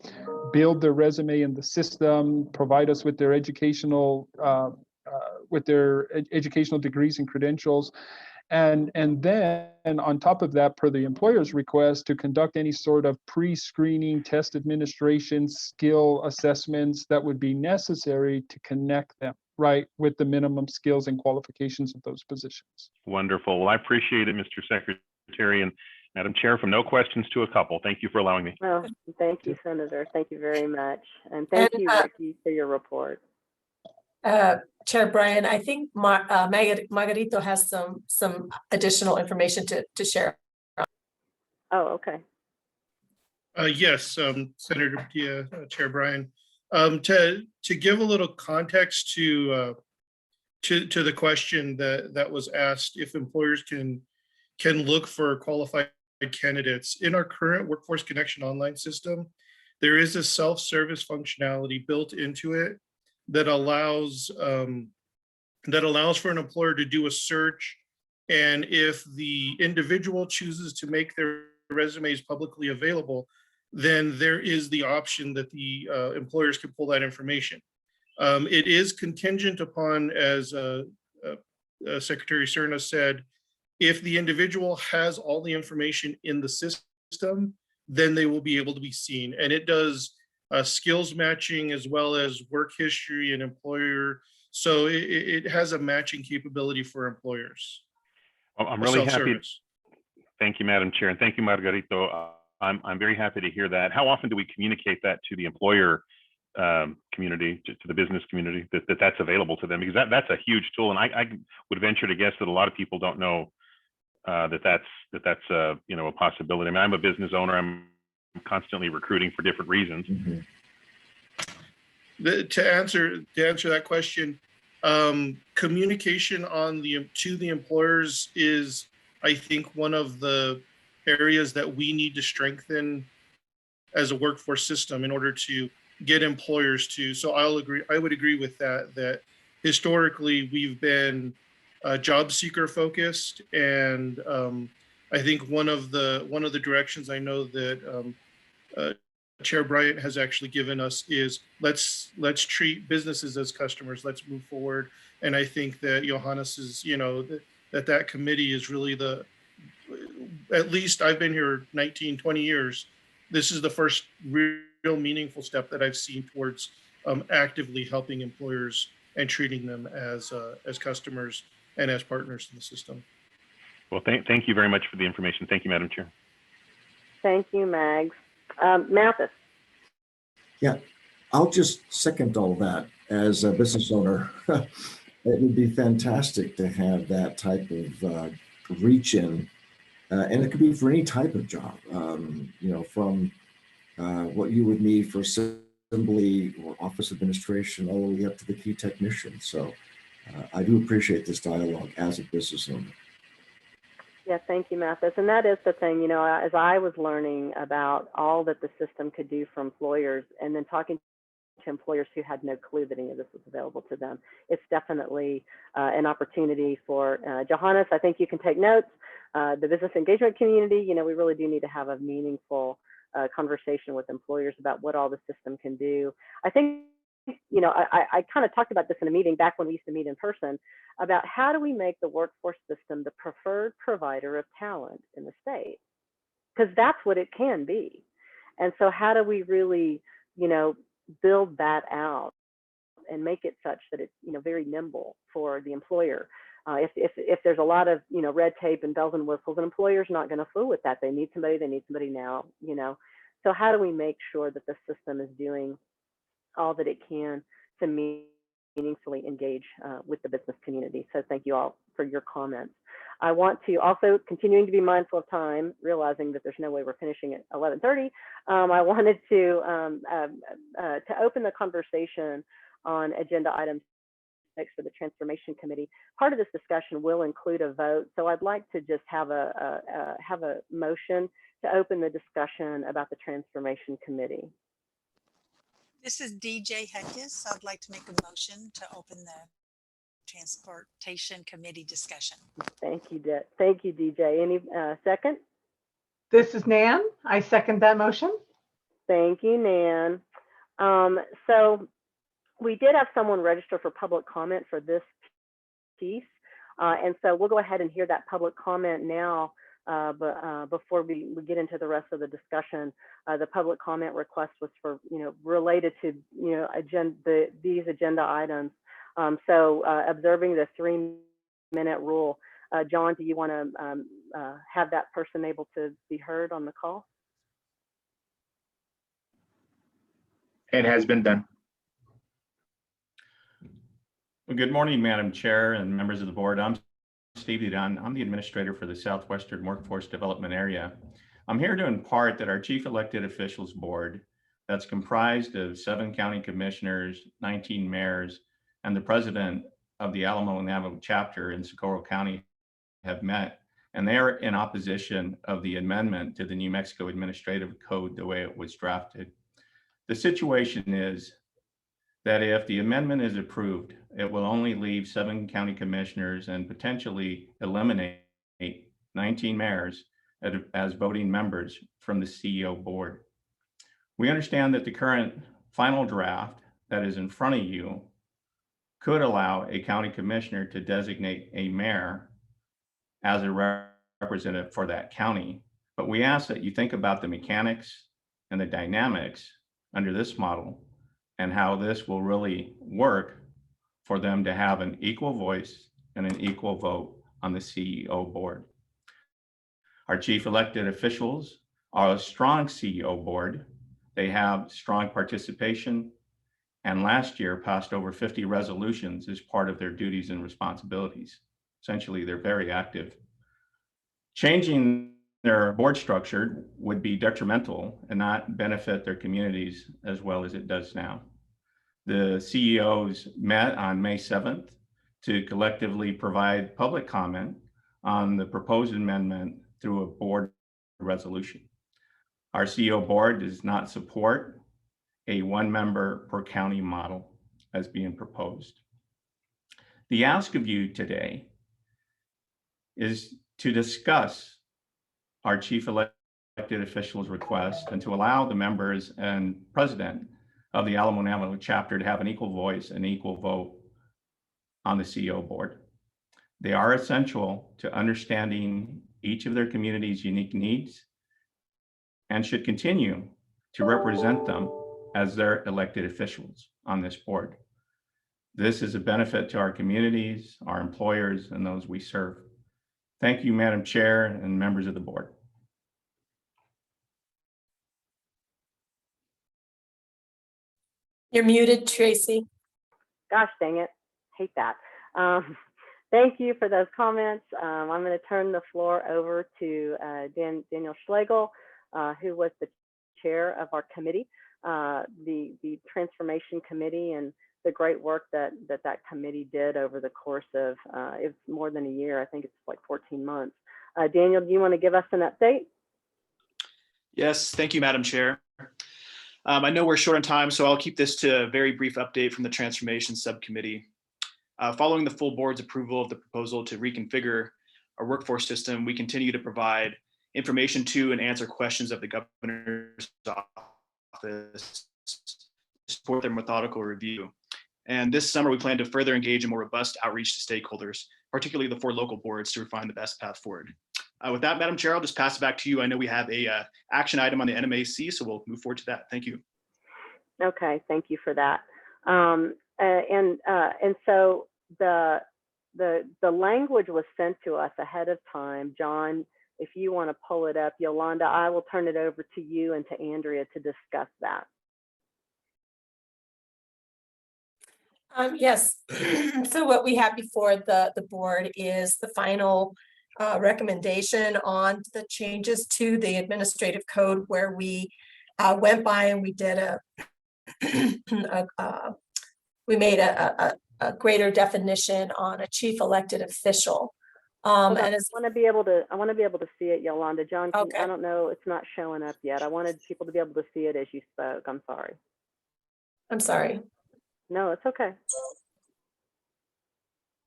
build their resume in the system, provide us with their educational educational degrees and credentials. And then on top of that, per the employer's request, to conduct any sort of pre-screening, test administration, skill assessments that would be necessary to connect them, right, with the minimum skills and qualifications of those positions. Wonderful. Well, I appreciate it, Mr. Secretary. And Madam Chair, from no questions to a couple. Thank you for allowing me. Well, thank you, Senator. Thank you very much. And thank you, Ricky, for your report. Chair Brian, I think Margarito has some additional information to share. Oh, okay. Yes, Senator Padilla, Chair Brian. To give a little context to the question that was asked, if employers can look for qualified candidates in our current Workforce Connection online system, there is a self-service functionality built into it that allows for an employer to do a search, and if the individual chooses to make their resumes publicly available, then there is the option that the employers can pull that information. It is contingent upon, as Secretary Cerna said, if the individual has all the information in the system, then they will be able to be seen. And it does skills matching as well as work history and employer. So it has a matching capability for employers. I'm really happy. Thank you, Madam Chair, and thank you, Margarito. I'm very happy to hear that. How often do we communicate that to the employer community, to the business community, that's available to them? Because that's a huge tool, and I would venture to guess that a lot of people don't know that's a possibility. I mean, I'm a business owner. I'm constantly recruiting for different reasons. Mm-hmm. To answer that question, communication to the employers is, I think, one of the areas that we need to strengthen as a workforce system in order to get employers to. So I would agree with that historically we've been job seeker focused, and I think one of the directions I know that Chair Bryant has actually given us is let's treat businesses as customers. Let's move forward. And I think that Johannes's, that committee is really at least I've been here 19, 20 years. This is the first real meaningful step that I've seen towards actively helping employers and treating them as customers and as partners in the system. Well, thank you very much for the information. Thank you, Madam Chair. Thank you, Mags. Mathis. Yeah, I'll just second all that. As a business owner, it would be fantastic to have that type of reach in, and it could be for any type of job, from what you would need for assembly or office administration all the way up to the key technician. So I do appreciate this dialogue as a business owner. Yeah, thank you, Mathis. And that is the thing, as I was learning about all that the system could do for employers, and then talking to employers who had no clue that any of this was available to them, it's definitely an opportunity for Johannes. I think you can take notes. The business engagement community, we really do need to have a meaningful conversation with employers about what all the system can do. I think, I kind of talked about this in a meeting back when we used to meet in person, about how do we make the workforce system the preferred provider of talent in the state? Because that's what it can be. And so how do we really, build that out and make it such that it's, very nimble for the employer? If there's a lot of, red tape and bells and whistles, an employer's not going to fool with that. They need somebody now, So how do we make sure that the system is doing all that it can to meaningfully engage with the business community? So thank you all for your comments. I want to also, continuing to be mindful of time, realizing that there's no way we're finishing at 11:30. I wanted to open the conversation on agenda items next for the Transformation Committee. Part of this discussion will include a vote, so I'd like to just have a motion to open the discussion about the Transformation Committee. This is DJ Hedges. I'd like to make a motion to open the Transportation Committee discussion. Thank you, DJ. Any second? This is Nan. I second that motion. Thank you, Nan. So we did have someone register for public comment for this piece. And so we'll go ahead and hear that public comment now. But before we get into the rest of the discussion, the public comment request was for, related to, these agenda items. So observing the 3-minute rule, John, do you want to have that person able to be heard on the call? It has been done. Well, good morning, Madam Chair and members of the board. I'm Steve Dudon. I'm the administrator for the Southwestern Workforce Development Area. I'm here to impart that our Chief Elected Officials Board, that's comprised of 7 county commissioners, 19 mayors, and the president of the Alamo Navajo chapter in Socorro County, have met, and they are in opposition of the amendment to the New Mexico Administrative Code the way it was drafted. The situation is that if the amendment is approved, it will only leave 7 county commissioners and potentially eliminate 19 mayors as voting members from the CEO board. We understand that the current final draft that is in front of you could allow a county commissioner to designate a mayor as a representative for that county. But we ask that you think about the mechanics and the dynamics under this model and how this will really work for them to have an equal voice and an equal vote on the CEO board. Our chief elected officials are a strong CEO board. They have strong participation, and last year passed over 50 resolutions as part of their duties and responsibilities. Essentially, they're very active. Changing their board structure would be detrimental and not benefit their communities as well as it does now. The CEOs met on May 7th to collectively provide public comment on the proposed amendment through a board resolution. Our CEO board does not support a 1-member per county model as being proposed. The ask of you today is to discuss our chief elected officials request and to allow the members and president of the Alamo Navajo chapter to have an equal voice and equal vote on the CEO board. They are essential to understanding each of their community's unique needs and should continue to represent them as their elected officials on this board. This is a benefit to our communities, our employers, and those we serve. Thank you, Madam Chair and members of the board. You're muted, Tracy. Gosh dang it, hate that. Thank you for those comments. I'm going to turn the floor over to Daniel Schlegel, who was the chair of our committee, the Transformation Committee, and the great work that committee did over the course of, it's more than a year. I think it's like 14 months. Daniel, do you want to give us an update? Yes, thank you, Madam Chair. I know we're short on time, so I'll keep this to a very brief update from the Transformation Subcommittee. Following the full board's approval of the proposal to reconfigure our workforce system, we continue to provide information to and answer questions of the governor's office to support their methodical review. And this summer, we plan to further engage in more robust outreach to stakeholders, particularly the 4 local boards, to refine the best path forward. With that, Madam Chair, I'll just pass it back to you. I know we have a action item on the NMAC, so we'll move forward to that. Thank you. Okay, thank you for that. And so the language was sent to us ahead of time. John, if you want to pull it up, Yolanda, I will turn it over to you and to Andrea to discuss that. Yes, so what we have before the board is the final recommendation on the changes to the administrative code, where we went by and we did we made a greater definition on a chief elected official. And I want to be able to see it, Yolanda. John, okay. I don't know, it's not showing up yet. I wanted people to be able to see it as you spoke. I'm sorry. I'm sorry. No, it's okay.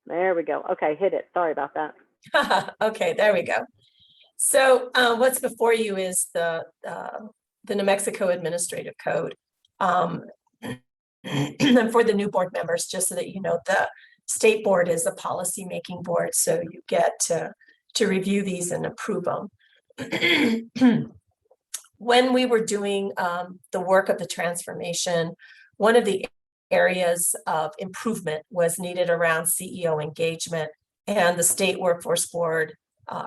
There we go. Okay, hit it. Sorry about that. Okay, there we go. So what's before you is the New Mexico Administrative Code. And for the new board members, just so that you know, the state board is a policy making board, so you get to review these and approve them. When we were doing the work of the transformation, one of the areas of improvement was needed around CEO engagement, and the state workforce board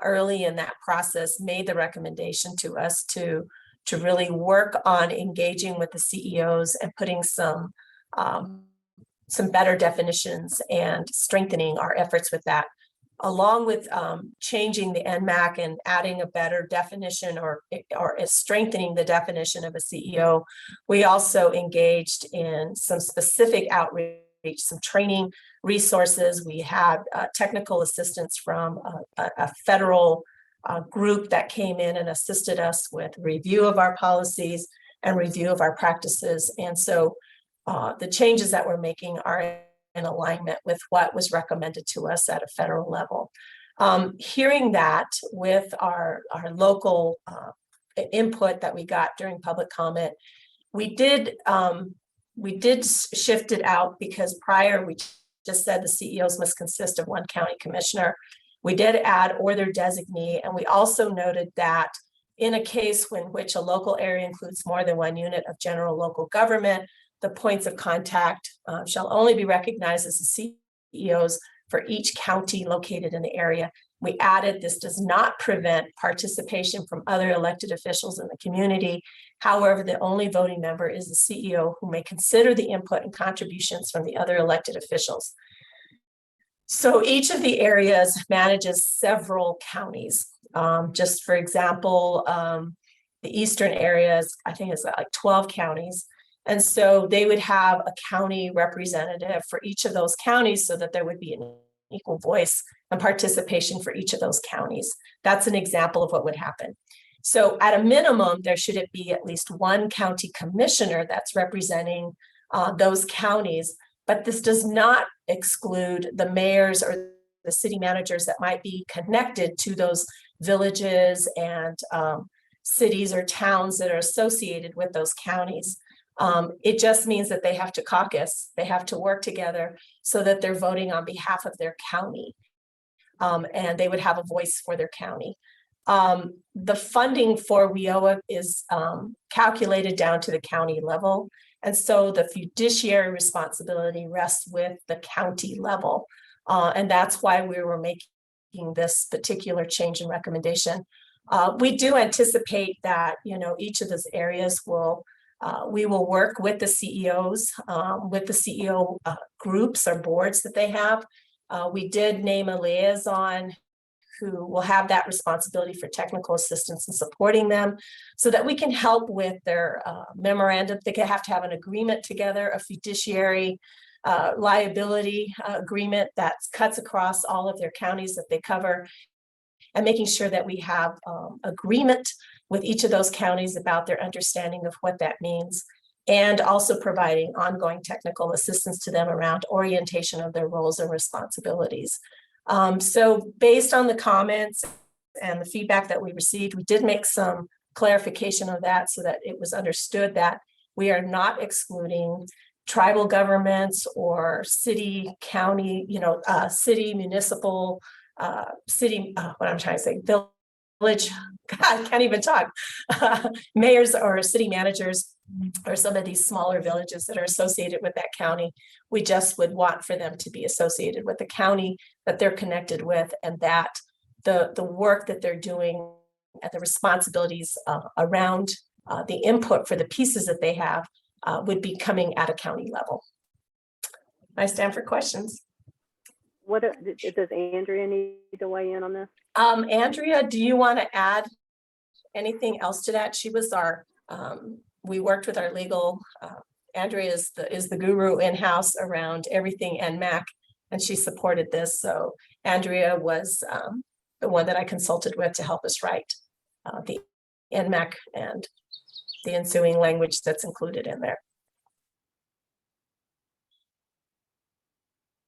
early in that process made the recommendation to us to really work on engaging with the CEOs and putting some better definitions and strengthening our efforts with that, along with changing the NMAC and adding a better definition or strengthening the definition of a CEO. We also engaged in some specific outreach, some training resources. We had technical assistance from a federal group that came in and assisted us with review of our policies and review of our practices. And so the changes that we're making are in alignment with what was recommended to us at a federal level. Hearing that with our local input that we got during public comment, we did shift it out, because prior we just said the CEOs must consist of one county commissioner. We did add or their designee, and we also noted that in a case in which a local area includes more than one unit of general local government, the points of contact shall only be recognized as the CEOs for each county located in the area. We added, this does not prevent participation from other elected officials in the community. However, the only voting member is the CEO, who may consider the input and contributions from the other elected officials. So each of the areas manages several counties. Just for example, the eastern areas, I think it's like 12 counties. And so they would have a county representative for each of those counties, so that there would be an equal voice and participation for each of those counties. That's an example of what would happen. So at a minimum, there should be at least one county commissioner that's representing those counties, but this does not exclude the mayors or the city managers that might be connected to those villages and cities or towns that are associated with those counties. It just means that they have to caucus, they have to work together so that they're voting on behalf of their county, and they would have a voice for their county. The funding for WIOA is calculated down to the county level, and so the fiduciary responsibility rests with the county level, and that's why we were making this particular change in recommendation. We do anticipate that, you know, each of those areas will we will work with the CEOs, with the CEO groups or boards that they have. We did name a liaison who will have that responsibility for technical assistance and supporting them, so that we can help with their memorandum. They have to have an agreement together, a fiduciary liability agreement that cuts across all of their counties that they cover, and making sure that we have agreement with each of those counties about their understanding of what that means, and also providing ongoing technical assistance to them around orientation of their roles and responsibilities. So based on the comments and the feedback that we received, we did make some clarification of that so that it was understood that we are not excluding tribal governments or city, county, you know, city, municipal, what I'm trying to say, village, God, I can't even talk, mayors or city managers, or some of these smaller villages that are associated with that county. We just would want for them to be associated with the county that they're connected with, and that the work that they're doing and the responsibilities around the input for the pieces that they have would be coming at a county level. I stand for questions. What does Andrea need to weigh in on this? Andrea, do you want to add anything else to that? She was our, we worked with our legal, Andrea is the guru in-house around everything NMAC, and she supported this. So Andrea was the one that I consulted with to help us write the NMAC and the ensuing language that's included in there.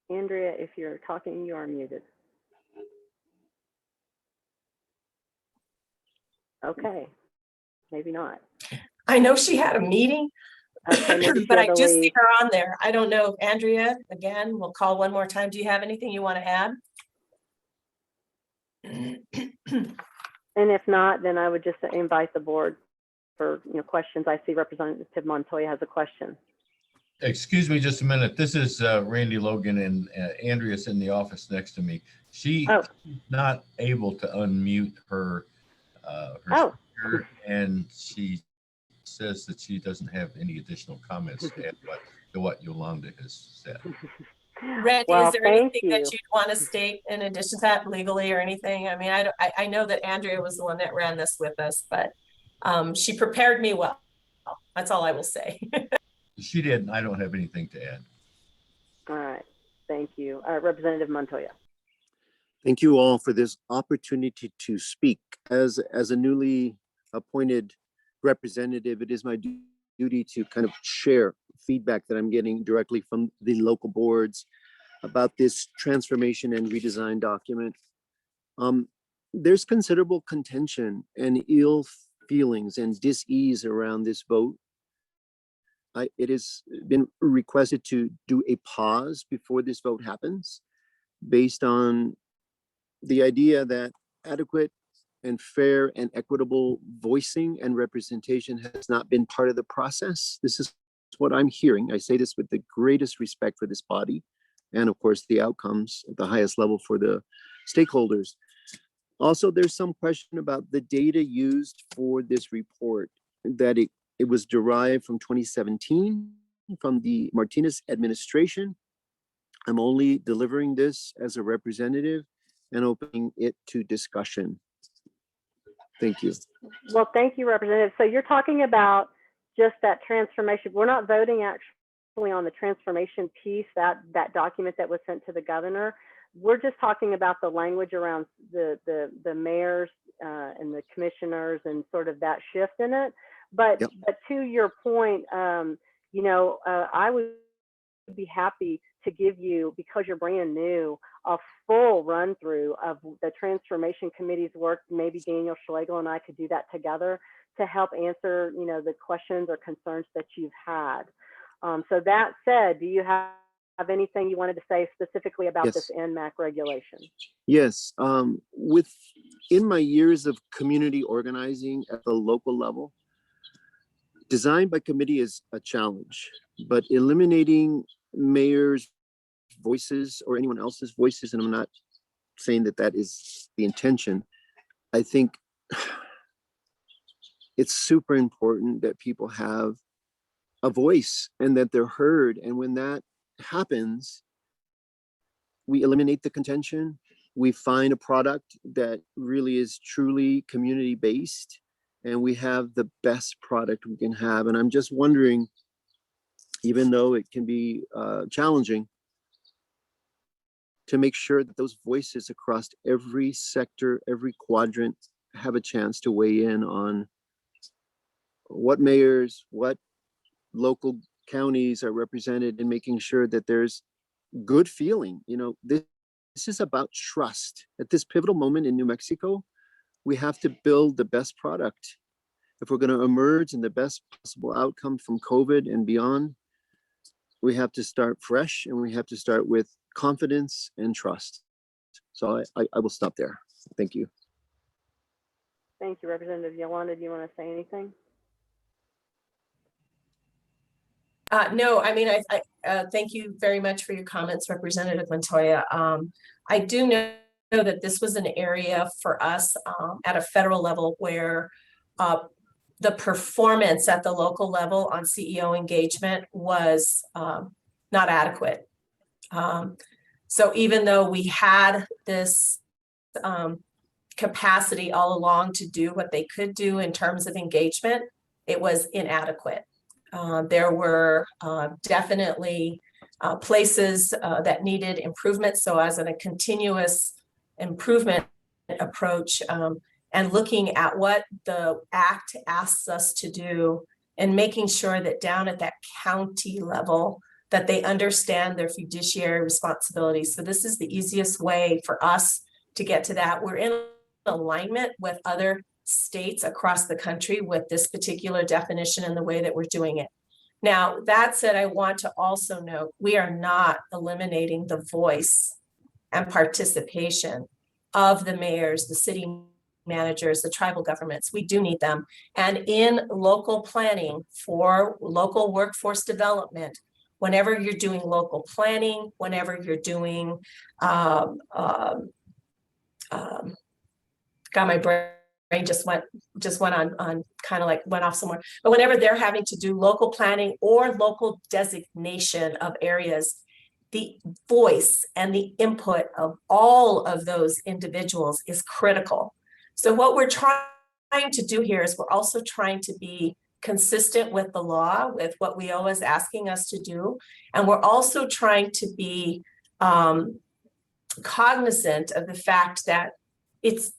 Andrea, if you're talking, you are muted. Okay, maybe not. I know she had a meeting, Okay, maybe she But had I to just see leave. her on there. I don't know, Andrea, again, we'll call one more time. Do you have anything you want to add? And if not, then I would just invite the board for questions. I see Representative Montoya has a question. Excuse me just a minute. This is Randy Logan, and Andrea's in the office next to me. She's not able to unmute her speaker, and she says that she doesn't have any additional comments to add to what Yolanda has said. Randy, Well, is there thank anything that you. you'd want to state in addition to that legally or anything? I mean, I know that Andrea was the one that ran this with us, but she prepared me well. That's all I will say. She did, and I don't have anything to add. All right, thank you. Representative Montoya. Thank you all for this opportunity to speak. As a newly appointed representative, it is my duty to kind of share feedback that I'm getting directly from the local boards about this transformation and redesign document. There's considerable contention and ill feelings and dis-ease around this vote. It has been requested to do a pause before this vote happens, based on the idea that adequate and fair and equitable voicing and representation has not been part of the process. This is what I'm hearing. I say this with the greatest respect for this body, and of course the outcomes at the highest level for the stakeholders. Also, there's some question about the data used for this report, that it was derived from 2017 from the Martinez administration. I'm only delivering this as a representative and opening it to discussion. Thank you. Well, thank you, Representative. So you're talking about just that transformation. We're not voting actually on the transformation piece, that document that was sent to the governor. We're just talking about the language around the mayors and the commissioners and sort of that shift in it. But to your point, I would be happy to give you, because you're brand new, a full run through of the transformation committee's work. Maybe Daniel Schlegel and I could do that together to help answer, the questions or concerns that you've had. So that said, do you have anything you wanted to say specifically about this NMAC regulation? Yes, in my years of community organizing at the local level, design by committee is a challenge, but eliminating mayors' voices or anyone else's voices, and I'm not saying that is the intention, I think it's super important that people have a voice and that they're heard. And when that happens, we eliminate the contention. We find a product that really is truly community-based, and we have the best product we can have. And I'm just wondering, even though it can be challenging, to make sure that those voices across every sector, every quadrant, have a chance to weigh in on what mayors, what local counties are represented, and making sure that there's good feeling. This is about trust. At this pivotal moment in New Mexico, we have to build the best product. If we're going to emerge in the best possible outcome from COVID and beyond, we have to start fresh, and we have to start with confidence and trust. So I will stop there. Thank you. Thank you, Representative Yolanda. Do you want to say anything? No, I mean, I thank you very much for your comments, Representative Montoya. I do know that this was an area for us at a federal level where the performance at the local level on CEO engagement was not adequate. So even though we had this capacity all along to do what they could do in terms of engagement, it was inadequate. There were definitely places that needed improvement. So as a continuous improvement approach, and looking at what the Act asks us to do, and making sure that down at that county level, that they understand their fiduciary responsibilities. So this is the easiest way for us to get to that. We're in alignment with other states across the country with this particular definition and the way that we're doing it. Now, that said, I want to also note, we are not eliminating the voice and participation of the mayors, the city managers, the tribal governments. We do need them. And in local planning for local workforce development, whenever you're doing local planning, whenever you're doing, God, my brain just went on kind of like went off somewhere. But whenever they're having to do local planning or local designation of areas, the voice and the input of all of those individuals is critical. So what we're trying to do here is we're also trying to be consistent with the law, with what WIOA is asking us to do. And we're also trying to be cognizant of the fact that it's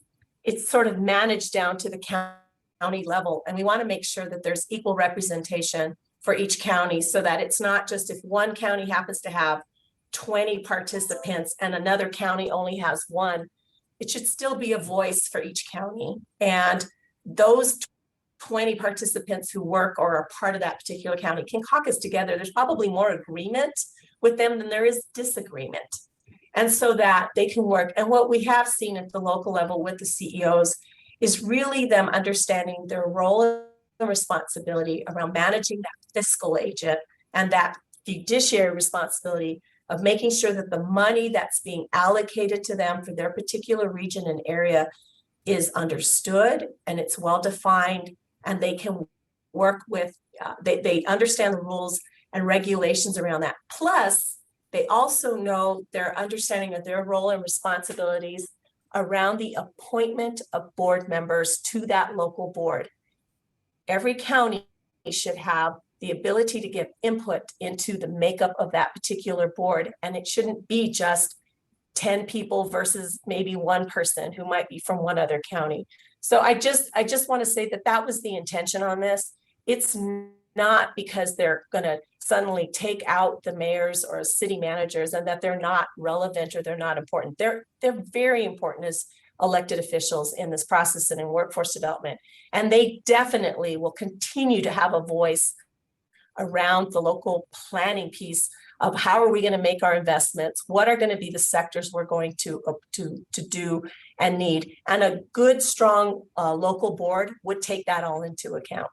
sort of managed down to the county level. And we want to make sure that there's equal representation for each county so that it's not just if one county happens to have 20 participants and another county only has one, it should still be a voice for each county. And those 20 participants who work or are part of that particular county can caucus together. There's probably more agreement with them than there is disagreement. And so that they can work. And what we have seen at the local level with the CEOs is really them understanding their role and responsibility around managing that fiscal agent and that fiduciary responsibility of making sure that the money that's being allocated to them for their particular region and area is understood and it's well defined, and they can work with, they understand the rules and regulations around that. Plus, they also know their understanding of their role and responsibilities around the appointment of board members to that local board. Every county should have the ability to give input into the makeup of that particular board. And it shouldn't be just 10 people versus maybe one person who might be from one other county. So I just want to say that that was the intention on this. It's not because they're going to suddenly take out the mayors or city managers and that they're not relevant or they're not important. They're very important as elected officials in this process and in workforce development. And they definitely will continue to have a voice around the local planning piece of how are we going to make our investments, what are going to be the sectors we're going to do and need. And a good, strong local board would take that all into account.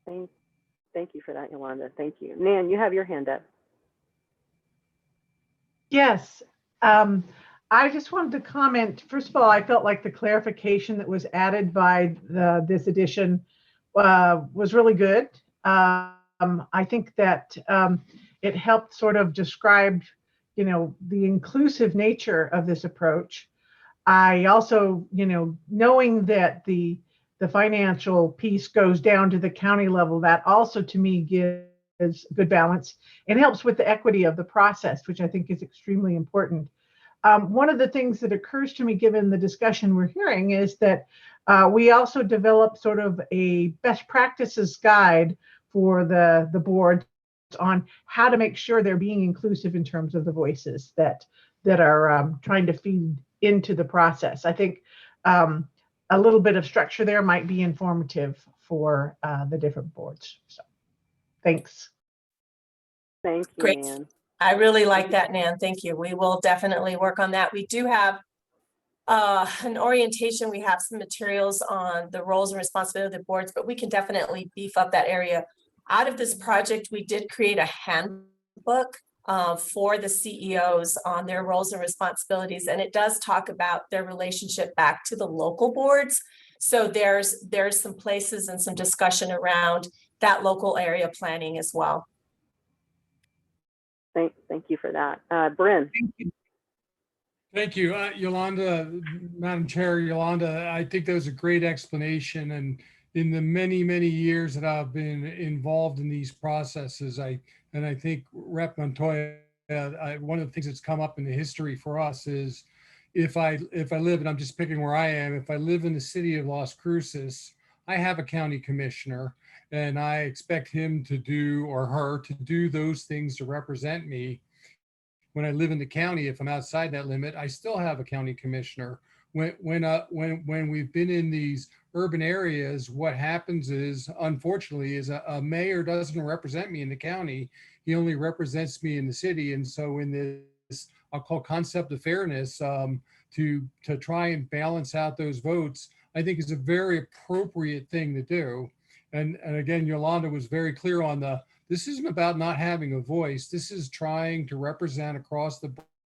Thank you for that, Yolanda. Thank you. Nan, you have your hand up. Yes. I just wanted to comment. First of all, I felt like the clarification that was added by this edition was really good. I think that it helped sort of describe, the inclusive nature of this approach. I also, knowing that the financial piece goes down to the county level, that also to me gives good balance and helps with the equity of the process, which I think is extremely important. One of the things that occurs to me, given the discussion we're hearing, is that we also develop sort of a best practices guide for the board on how to make sure they're being inclusive in terms of the voices that are trying to feed into the process. I think a little bit of structure there might be informative for the different boards. So, thanks. Thank you, Great. Nan. I really like that, Nan. Thank you. We will definitely work on that. We do have an orientation. We have some materials on the roles and responsibility of the boards, but we can definitely beef up that area. Out of this project, we did create a handbook for the CEOs on their roles and responsibilities, and it does talk about their relationship back to the local boards. So there's some places and some discussion around that local area planning as well. Thank you for that. Bryn. Thank you, Yolanda, Madam Chair, Yolanda. I think that was a great explanation. And in the many, many years that I've been involved in these processes, I think Rep. Montoya, one of the things that's come up in the history for us is if I live, and I'm just picking where I am, if I live in the city of Las Cruces, I have a county commissioner, and I expect him to do, or her to do, those things to represent me. when I live in the county, if I'm outside that limit, I still have a county commissioner. When we've been in these urban areas, what happens is, unfortunately, is a mayor doesn't represent me in the county. He only represents me in the city. And so in this, I'll call concept of fairness, to try and balance out those votes, I think is a very appropriate thing to do. And again, Yolanda was very clear on this isn't about not having a voice. This is trying to represent across the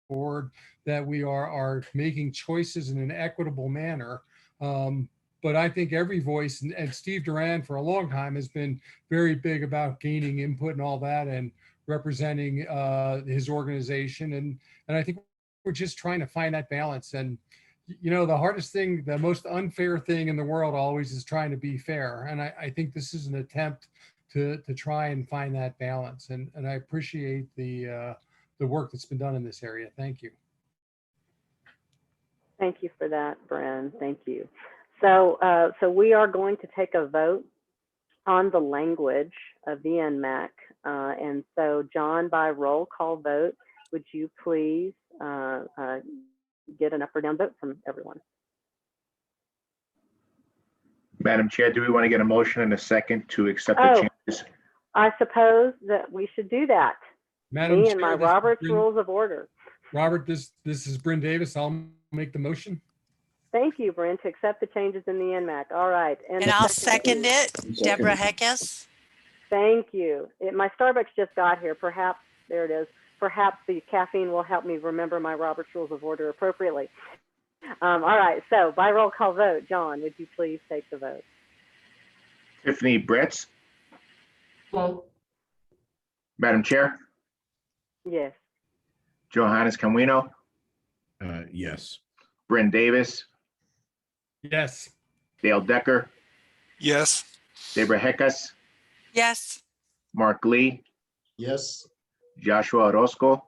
board that we are making choices in an equitable manner. But I think every voice, and Steve Duran for a long time has been very big about gaining input and all that and representing his organization. And I think we're just trying to find that balance. And you know, the hardest thing, the most unfair thing in the world always is trying to be fair. And I think this is an attempt to try and find that balance. And I appreciate the work that's been done in this area. Thank you. Thank you for that, Bren. Thank you. So, so we are going to take a vote on the language of the NMAC. And so, John, by roll call vote, would you please get an up or down vote from everyone? Madam Chair, do we want to get a motion and a second to accept the changes? I suppose that we should do that. Madam Me Chair, and my Robert's Rules of Order. Robert, this is Bryn Davis. I'll make the motion. Thank you, Bryn, to accept the changes in the NMAC. All right. And I'll second it. Deborah Heckes. Thank you. My Starbucks just got here. Perhaps, there it is. Perhaps the caffeine will help me remember my Robert's Rules of Order appropriately. All right. So by roll call vote, John, would you please take the vote? Tiffany Bretz. Yay. Madam Chair. Yes. Johannes Camino. Yes. Bryn Davis. Yes. Dale Decker. Yes. Deborah Heckes. Yes. Mark Lee. Yes. Joshua Orozco.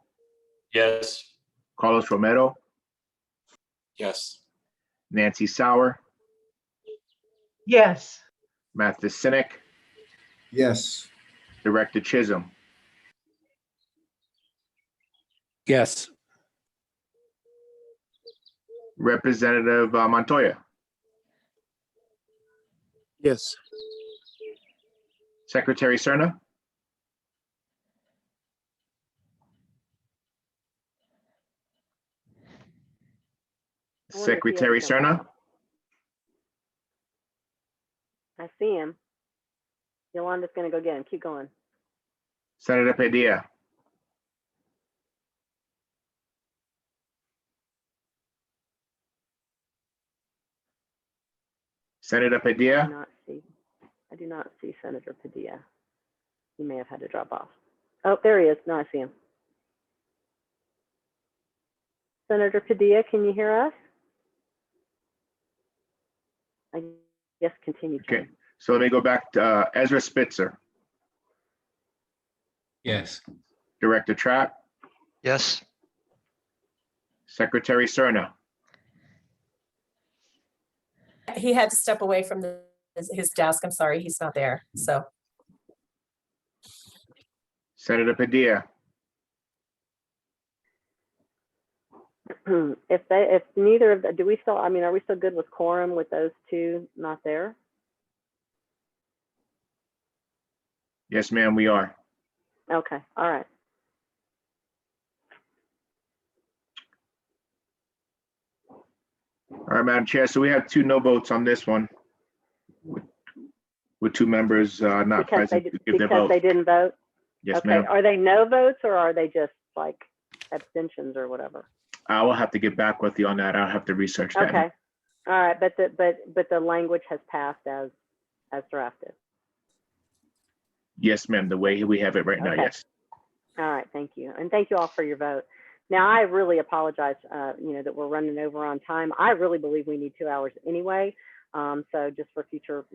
Yes. Carlos Romero. Yes. Nancy Sauer. Yes. Mathis Cynic. Yes. Director Chisholm. Yes. Representative Montoya. Yes. Secretary Cerna. Secretary Cerna. I see him. Yolanda's going to go get him. Keep going. Senator Padilla. Senator Padilla. I do not see Senator Padilla. He may have had to drop off. Oh, there he is. No, I see him. Senator Padilla, can you hear us? I guess continue. Okay, so let me go back to Ezra Spitzer. Yes. Director Trapp. Yes. Secretary Cerna. He had to step away from his desk. I'm sorry, he's not there. So. Senator Padilla. If neither of the, do we still, I mean, are we still good with quorum with those two not there? Yes, ma'am, we are. Okay, all right. All right, Madam Chair, so we have 2 no votes on this one. With 2 members not present to give their vote. Because they didn't vote? Yes, okay. ma'am. Are they no votes or are they just like abstentions or whatever? I will have to get back with you on that. I'll have to research that. Okay. All right, but the language has passed as drafted. Yes, ma'am, the way we have it right now, Okay. yes. All right, thank you. And thank you all for your vote. Now, I really apologize, that we're running over on time. I really believe we need 2 hours anyway. So just for future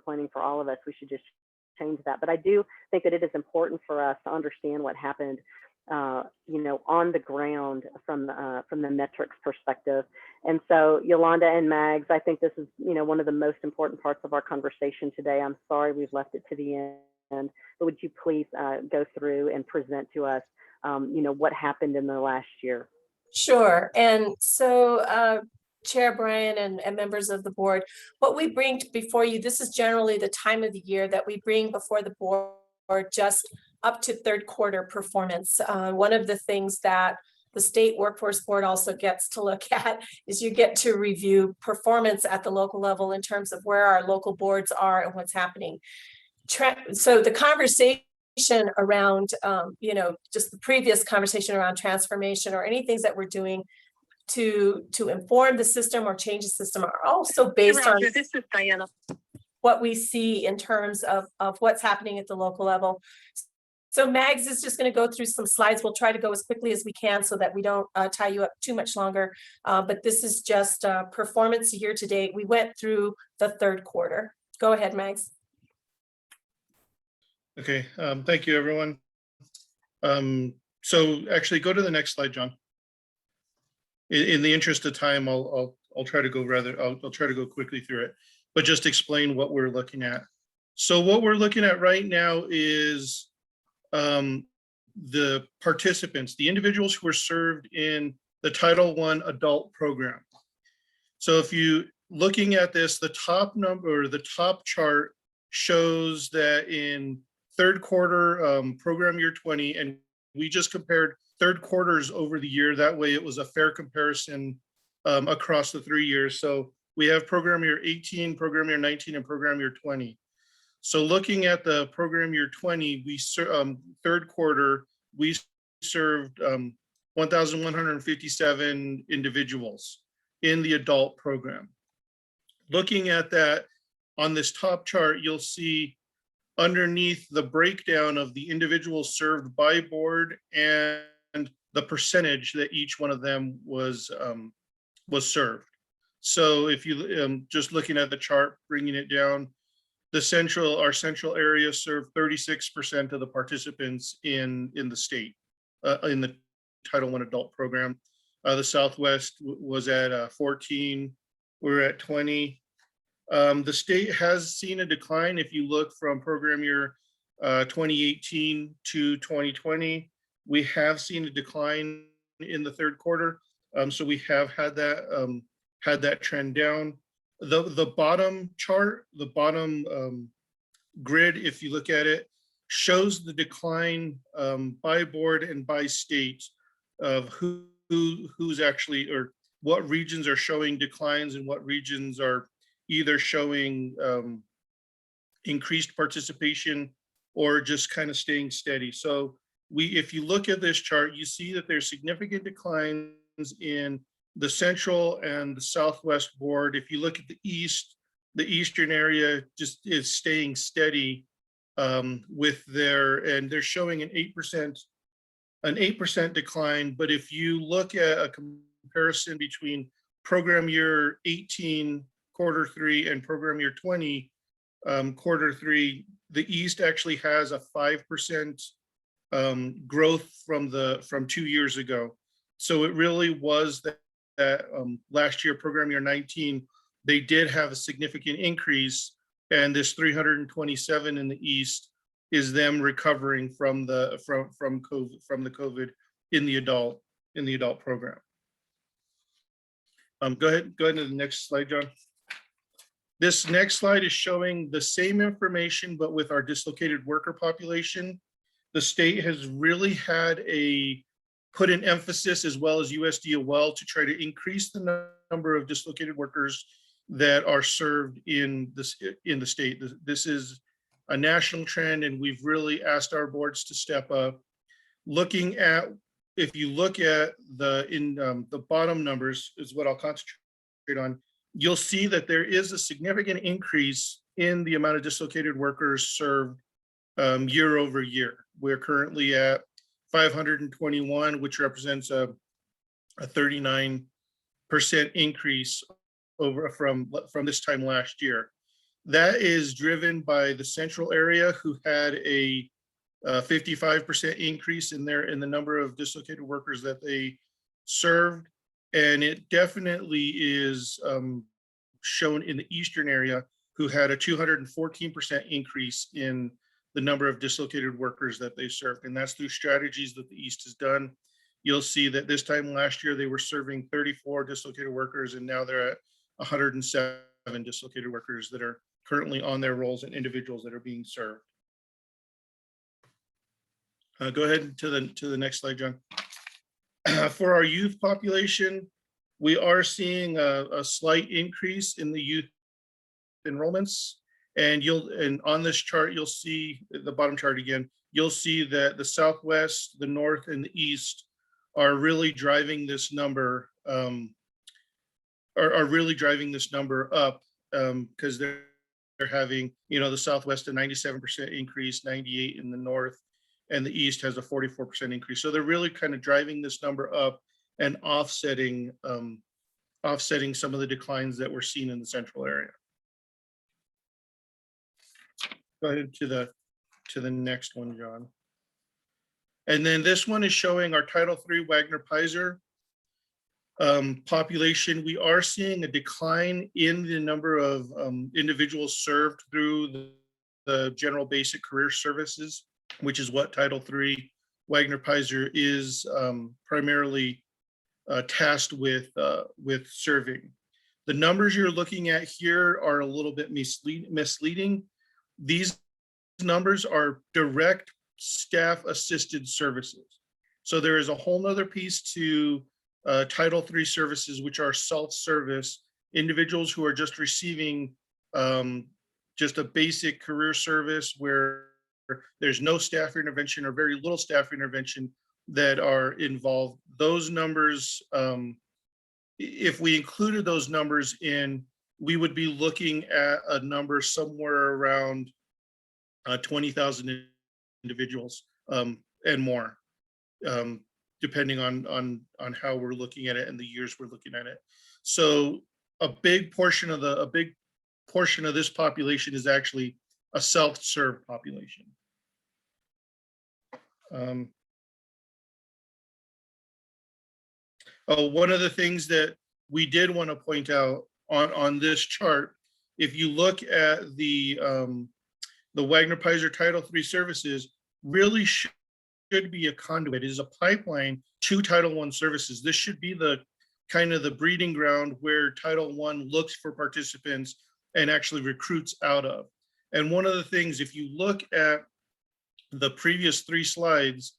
planning for all of us, we should just change that. But I do think that it is important for us to understand what happened, on the ground from the metrics perspective. And so, Yolanda and Mags, I think this is, one of the most important parts of our conversation today. I'm sorry we've left it to the end, but would you please go through and present to us what happened in the last year. Sure. And so, Chair Brian and members of the board, what we bring before you, this is generally the time of the year that we bring before the board just up to third quarter performance. One of the things that the State Workforce Board also gets to look at is you get to review performance at the local level in terms of where our local boards are and what's happening. So the conversation around, just the previous conversation around transformation or any things that we're doing to inform the system or change the system are also based on This is Diana. what we see in terms of what's happening at the local level. So Mags is just going to go through some slides. We'll try to go as quickly as we can so that we don't tie you up too much longer. But this is just performance year to date. We went through the third quarter. Go ahead, Mags. Okay, thank you, everyone. So actually go to the next slide, John. In the interest of time, I'll try to go I'll try to go quickly through it, but just explain what we're looking at. So what we're looking at right now is the participants, the individuals who are served in the Title I adult program. So if you looking at this, the top number, the top chart shows that in third quarter program year 20, and we just compared third quarters over the year. That way it was a fair comparison across the 3 years. So we have program year 18, program year 19, and program year 20. So looking at the program year 20, we third quarter, we served 1,157 individuals in the adult program. Looking at that on this top chart, you'll see underneath the breakdown of the individuals served by board and the percentage that each one of them was served. So if you just looking at the chart, bringing it down, our central area served 36% of the participants in the state, in the Title I adult program. The Southwest was at 14, we're at 20. The state has seen a decline. If you look from program year 2018 to 2020, we have seen a decline in the third quarter. So we have had that trend down. The bottom chart, the bottom grid, if you look at it, shows the decline by board and by state of who's actually, or what regions are showing declines and what regions are either showing increased participation or just kind of staying steady. So if you look at this chart, you see that there's significant declines in the central and the Southwest board. If you look at the east, the eastern area just is staying steady and they're showing an 8% decline. But if you look at a comparison between program year 18 quarter 3 and program year 20 quarter 3, the east actually has a 5% growth from 2 years ago. So it really was that last year, program year 19, they did have a significant increase, and this 327 in the east is them recovering from the COVID in the adult program. Go ahead to the next slide, John. This next slide is showing the same information, but with our dislocated worker population. The state has really had put an emphasis, as well as USDOL, to try to increase the number of dislocated workers that are served in the state. This is a national trend, and we've really asked our boards to step up. Looking at, if you look at the bottom numbers is what I'll concentrate on, you'll see that there is a significant increase in the amount of dislocated workers served year over year. We're currently at 521, which represents a 39% increase from this time last year. That is driven by the central area, who had a 55% increase in the number of dislocated workers that they served. And it definitely is shown in the eastern area, who had a 214% increase in the number of dislocated workers that they served. And that's through strategies that the East has done. You'll see that this time last year, they were serving 34 dislocated workers, and now they're at 107 dislocated workers that are currently on their rolls and individuals that are being served. Go ahead to the next slide, John. For our youth population, we are seeing a slight increase in the youth enrollments. And on this chart, you'll see the bottom chart again, you'll see that the Southwest, the North, and the East are really driving this number, are really driving this number up, because they're having, the Southwest a 97% increase, 98 in the North, and the East has a 44% increase. So they're really kind of driving this number up and offsetting some of the declines that we're seeing in the central area. Go ahead to the next one, John. And then this one is showing our Title III Wagner-Peiser population. We are seeing a decline in the number of individuals served through the general basic career services, which is what Title III Wagner-Peiser is primarily tasked with serving. The numbers you're looking at here are a little bit misleading. These numbers are direct staff assisted services. So there is a whole nother piece to Title III services, which are self-service, individuals who are just receiving just a basic career service where there's no staff intervention or very little staff intervention that are involved. Those numbers, if we included those numbers in, we would be looking at a number somewhere around 20,000 individuals and more, depending on how we're looking at it and the years we're looking at it. So a big portion of this population is actually a self-serve population. One of the things that we did want to point out on this chart, if you look at the Wagner-Peiser Title III services, really should be a conduit. It is a pipeline to Title I services. This should be the kind of the breeding ground where Title I looks for participants and actually recruits out of. And one of the things, if you look at the previous 3 slides,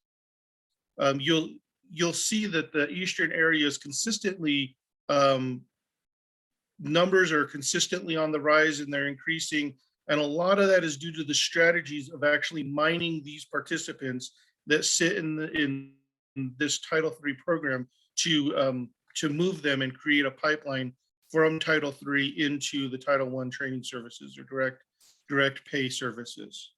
you'll see that the Eastern area is consistently, numbers are consistently on the rise and they're increasing. And a lot of that is due to the strategies of actually mining these participants that sit in this Title III program to move them and create a pipeline from Title III into the Title I training services or direct pay services.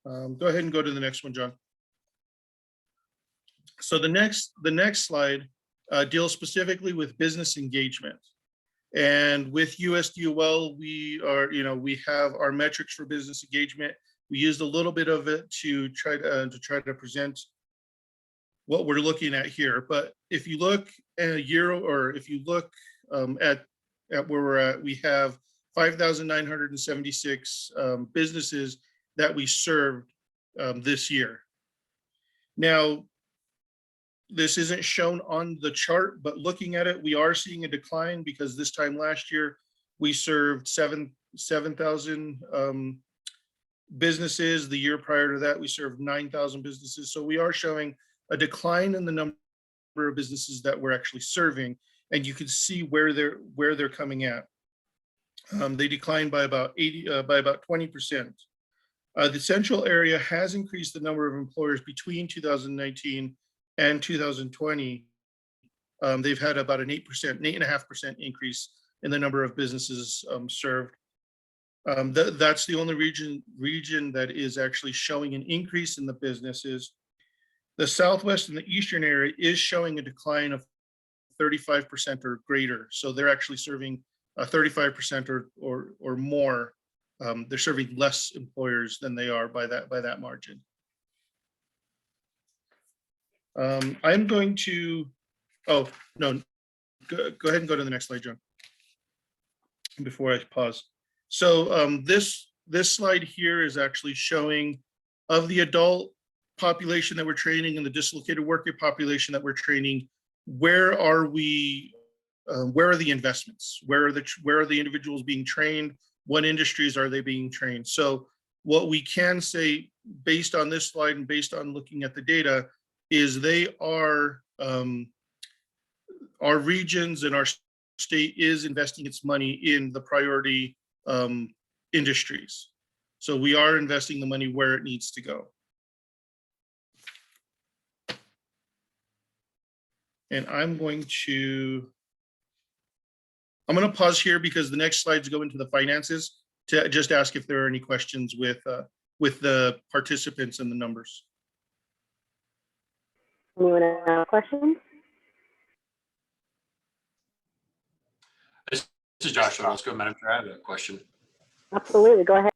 Go ahead and go to the next one, John. So the next slide deals specifically with business engagement. And with USDOL, we have our metrics for business engagement. We used a little bit of it to try to present what we're looking at here. But if you look at a year, or if you look at where we're at, we have 5,976 businesses that we served this year. Now, this isn't shown on the chart, but looking at it, we are seeing a decline because this time last year, we served 7,000 businesses. The year prior to that, we served 9,000 businesses. So we are showing a decline in the number of businesses that we're actually serving, and you can see where they're coming at. They declined by about 20%. The central area has increased the number of employers between 2019 and 2020. They've had about an 8.5% increase in the number of businesses served. That's the only region that is actually showing an increase in the businesses. The Southwest and the Eastern area is showing a decline of 35% or greater. So they're actually serving 35% or more. They're serving less employers than they are by that margin. I'm going to, go ahead and go to the next slide, John, before I pause. So this this slide here is actually showing of the adult population that we're training and the dislocated worker population that we're training, where are we, where are the investments? Where are the individuals being trained? What industries are they being trained? So what we can say based on this slide and based on looking at the data is they are, our regions and our state is investing its money in the priority industries. So we are investing the money where it needs to go. And I'm going to pause here because the next slides go into the finances to just ask if there are any questions with the participants and the numbers. Anyone have questions? This is Joshua. Let's go, Madam Chair. I have a question. Absolutely, go ahead.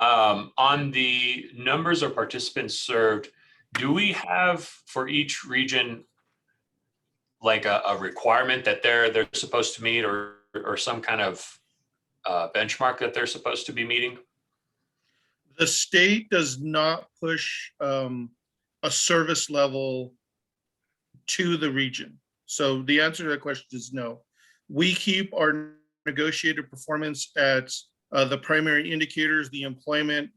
On the numbers of participants served, do we have for each region like a requirement that they're supposed to meet or some kind of benchmark that they're supposed to be meeting? The state does not push a service level to the region. So the answer to that question is no. We keep our negotiated performance at the primary indicators, the employment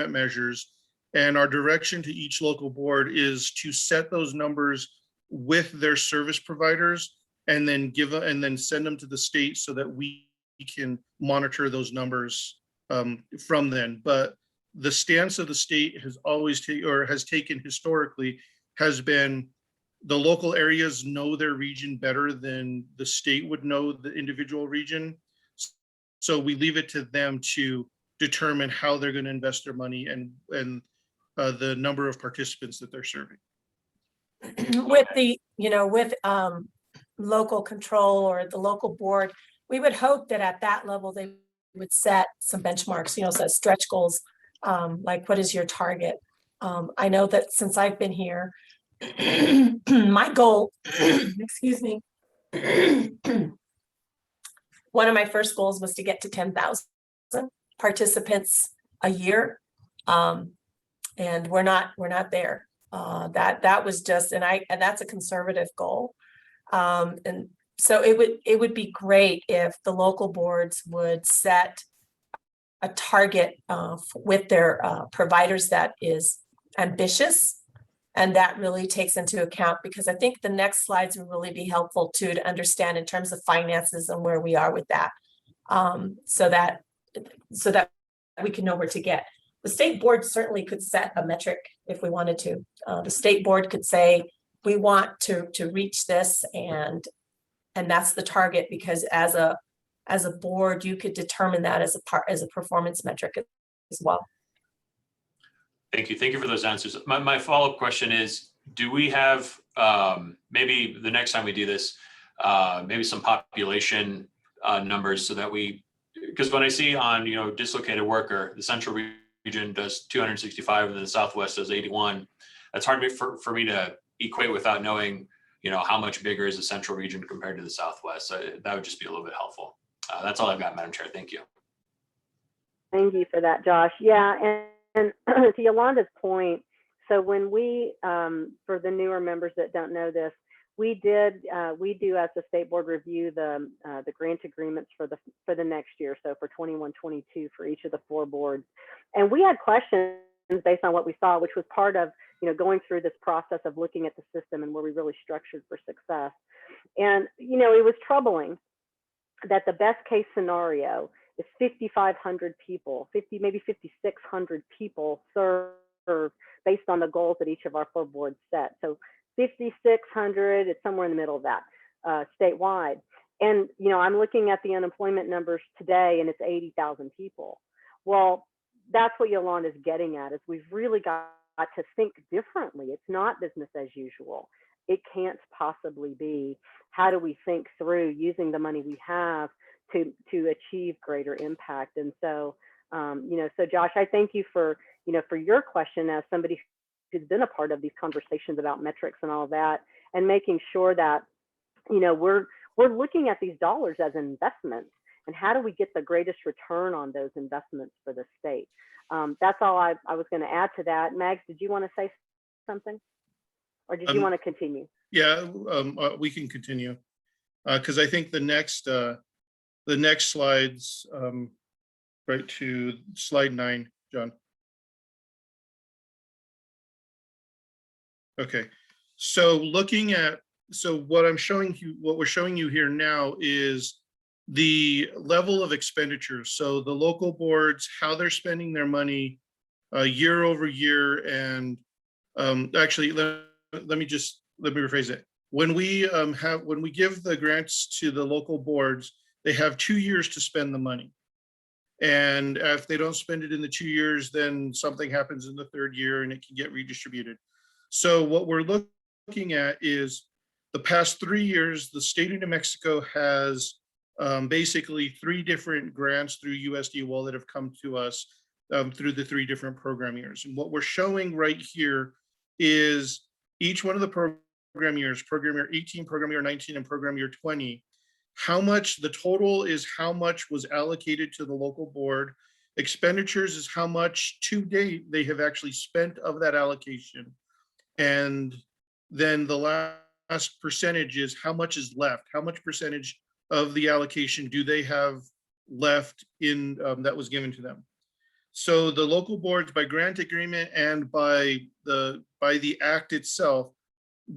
measures, and our direction to each local board is to set those numbers with their service providers and then send them to the state so that we can monitor those numbers from then. But the stance of the state has always taken historically has been the local areas know their region better than the state would know the individual region. So we leave it to them to determine how they're going to invest their money and the number of participants that they're serving. With the, with local control or the local board, we would hope that at that level, they would set some benchmarks, so stretch goals, like what is your target? I know that since I've been here, my goal, excuse me, one of my first goals was to get to 10,000 participants a year. And we're not there. That was just, and that's a conservative goal. And so it would be great if the local boards would set a target with their providers that is ambitious. And that really takes into account, because I think the next slides will really be helpful too, to understand in terms of finances and where we are with that. So that we can know where to get. The state board certainly could set a metric if we wanted to. The state board could say, we want to reach this, and that's the target, because as a board, you could determine that as a performance metric as well. Thank you. Thank you for those answers. My follow-up question is, do we have, maybe the next time we do this, maybe some population numbers so that because when I see on, dislocated worker, the central region does 265 and then the Southwest does 81. That's hard for me to equate without knowing, how much bigger is the central region compared to the Southwest. So that would just be a little bit helpful. That's all I've got, Madam Chair. Thank you. Thank you for that, Josh. Yeah, and to Yolanda's point, so when we, for the newer members that don't know this, we do as the state board review the grant agreements for the next year, so for 21-22 for each of the 4 boards. And we had questions based on what we saw, which was part of going through this process of looking at the system and where we really structured for success. And it was troubling that the best case scenario is 5,500 people, maybe 5,600 people served based on the goals that each of our 4 boards set. So 5,600, it's somewhere in the middle of that statewide. And, I'm looking at the unemployment numbers today and it's 80,000 people. Well, that's what Yolanda's getting at, is we've really got to think differently. It's not business as usual. It can't possibly be. How do we think through using the money we have to achieve greater impact? And so, so Josh, I thank you for your question as somebody who's been a part of these conversations about metrics and all that, and making sure that, we're looking at these dollars as investments and how do we get the greatest return on those investments for the state? That's all I was going to add to that. Mags, did you want to say something, or did you want to continue? Yeah, we can continue because I think the next slides, right to slide 9, John. Okay, so looking at, so what we're showing you here now is the level of expenditures. So the local boards, how they're spending their money year over year. And actually, let me rephrase it. When we give the grants to the local boards, they have 2 years to spend the money. And if they don't spend it in the 2 years, then something happens in the 3rd year and it can get redistributed. So what we're looking at is the past 3 years, the state of New Mexico has basically 3 different grants through USDOL that have come to us through the 3 different program years. And what we're showing right here is each one of the program years, program year 18, program year 19, and program year 20, how much the total is, how much was allocated to the local board. Expenditures is how much to date they have actually spent of that allocation. And then the last percentage is how much is left, how much percentage of the allocation do they have left in that was given to them. So the local boards, by grant agreement and by the act itself,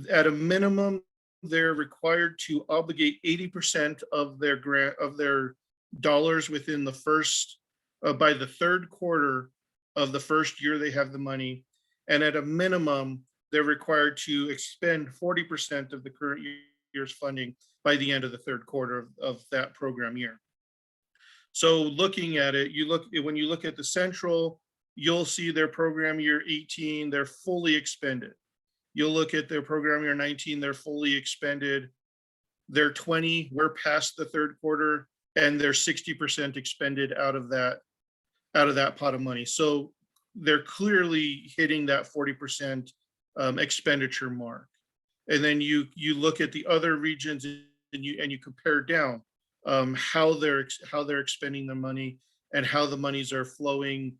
at a minimum, they're required to obligate 80% of their grant, of their dollars within the first, by the 3rd quarter of the 1st year they have the money. And at a minimum, they're required to expend 40% of the current year's funding by the end of the 3rd quarter of that program year. So looking at it, when you look at the central, you'll see their program year 18, they're fully expended. You'll look at their program year 19, they're fully expended. They're 20, we're past the 3rd quarter, and they're 60% expended out of that pot of money. So they're clearly hitting that 40% expenditure mark. And then you look at the other regions and you compare down how they're expending their money and how the monies are flowing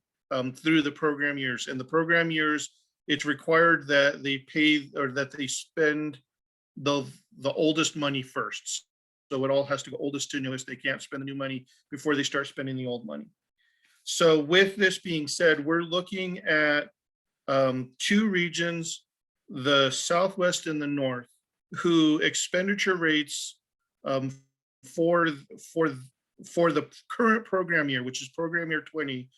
through the program years. And the program years, it's required that they pay or that they spend the oldest money first. So it all has to go oldest to newest. They can't spend the new money before they start spending the old money. So with this being said, we're looking at 2 regions, the Southwest and the North, who expenditure rates for the current program year, which is program year 20,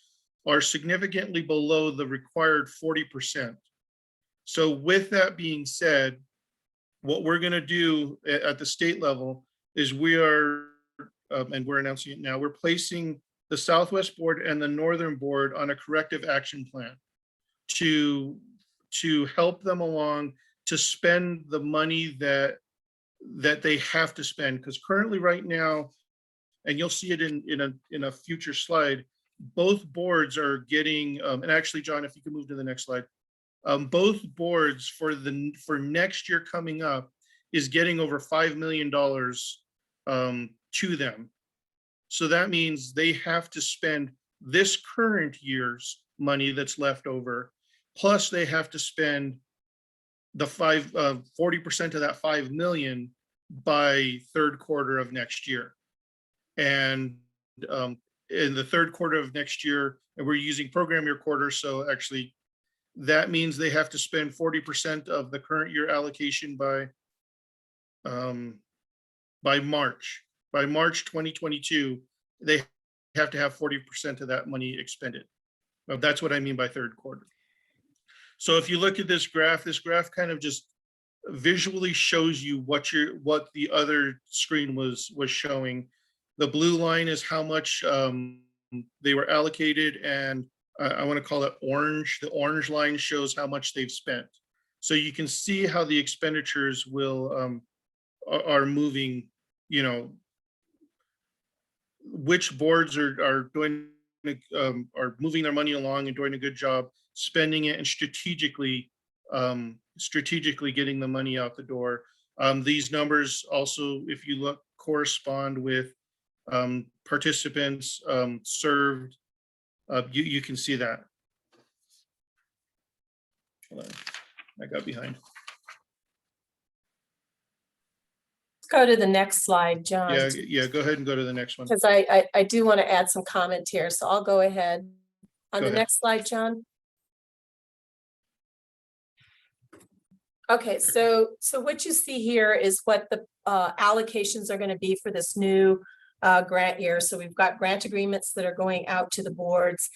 are significantly below the required 40%. So with that being said, what we're going to do at the state level is we are, and we're announcing it now, we're placing the Southwest Board and the Northern Board on a corrective action plan to help them along to spend the money that they have to spend. Because currently right now, and you'll see it in a future slide, both boards are getting, and actually, John, if you can move to the next slide, both boards for next year coming up is getting over $5 million to them. So that means they have to spend this current year's money that's left over, plus they have to spend the 40% of that 5 million by 3rd quarter of next year. And in the 3rd quarter of next year, and we're using program year quarter, so actually that means they have to spend 40% of the current year allocation by March. By March 2022, they have to have 40% of that money expended. That's what I mean by 3rd quarter. So if you look at this graph kind of just visually shows you what the other screen was showing. The blue line is how much they were allocated, and I want to call it orange. The orange line shows how much they've spent. So you can see how the expenditures are moving, you know, which boards are moving their money along and doing a good job spending it and strategically getting the money out the door. These numbers also, if you look, correspond with participants served. You can see that. Hold on. I got behind. Let's go to the next slide, John. Yeah, go ahead and go to the next one. Because I do want to add some comment here, so I'll go ahead. On the next slide, John. Okay, so what you see here is what the allocations are going to be for this new grant year. So we've got grant agreements that are going out to the boards,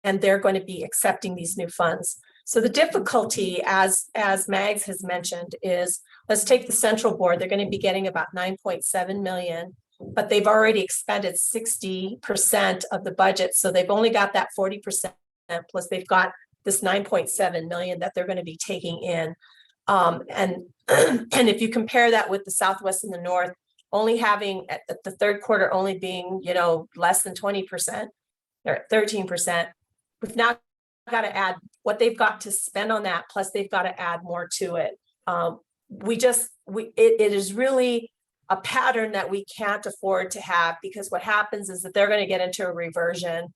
and they're going to be accepting these new funds. So the difficulty, as Mags has mentioned, is let's take the central board. They're going to be getting about 9.7 million, but they've already expended 60% of the budget. So they've only got that 40%, plus they've got this 9.7 million that they're going to be taking in. And if you compare that with the Southwest and the North, only having at the third quarter only being, less than 20% or 13%, we've now got to add what they've got to spend on that, plus they've got to add more to it. It is really a pattern that we can't afford to have, because what happens is that they're going to get into a reversion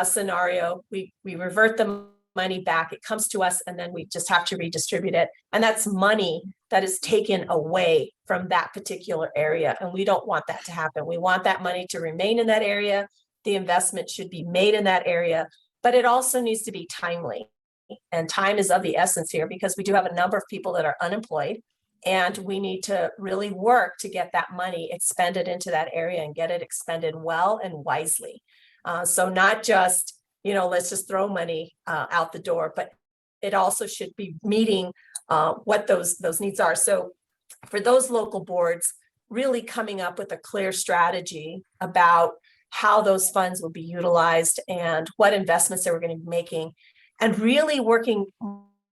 scenario. We revert the money back, it comes to us, and then we just have to redistribute it. And that's money that is taken away from that particular area. And we don't want that to happen. We want that money to remain in that area. The investment should be made in that area, but it also needs to be timely. And time is of the essence here, because we do have a number of people that are unemployed, and we need to really work to get that money expended into that area and get it expended well and wisely. So not just, let's just throw money out the door, but it also should be meeting what those needs are. So for those local boards, really coming up with a clear strategy about how those funds will be utilized and what investments they were going to be making, and really working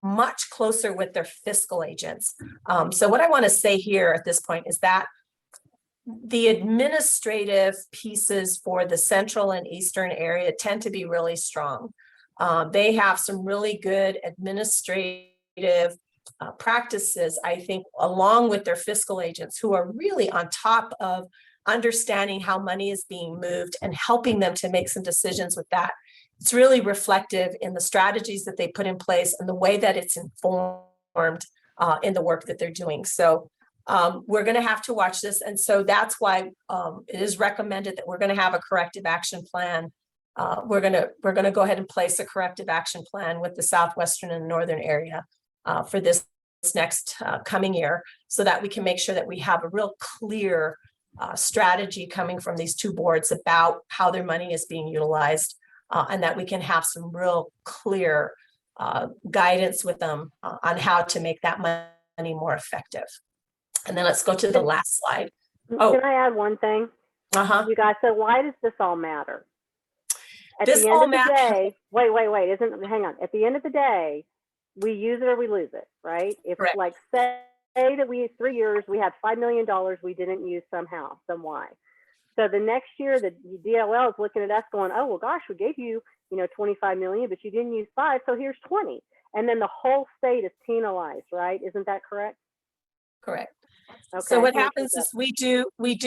much closer with their fiscal agents. So what I want to say here at this point is that the administrative pieces for the central and eastern area tend to be really strong. They have some really good administrative practices, I think, along with their fiscal agents, who are really on top of understanding how money is being moved and helping them to make some decisions with that. It's really reflective in the strategies that they put in place and the way that it's informed in the work that they're doing. So we're going to have to watch this. And so that's why it is recommended that we're going to have a corrective action plan. We're going to go ahead and place a corrective action plan with the Southwestern and Northern area for this next coming year, so that we can make sure that we have a real clear strategy coming from these two boards about how their money is being utilized, and that we can have some real clear guidance with them on how to make that money more effective. And then let's go to the last slide. Oh, can I add one thing? You guys, so why does this all matter? At This the all end of the matters. day, hang on. At the end of the day, we use it or we lose it, right? If Correct. like say that we 3 years, we had $5 million we didn't use somehow, some why. So the next year, the DLL is looking at us going, oh, well, gosh, we gave you, 25 million, but you didn't use 5, so here's 20. And then the whole state is penalized, right? Isn't that correct? Correct. Okay. So what happens is we do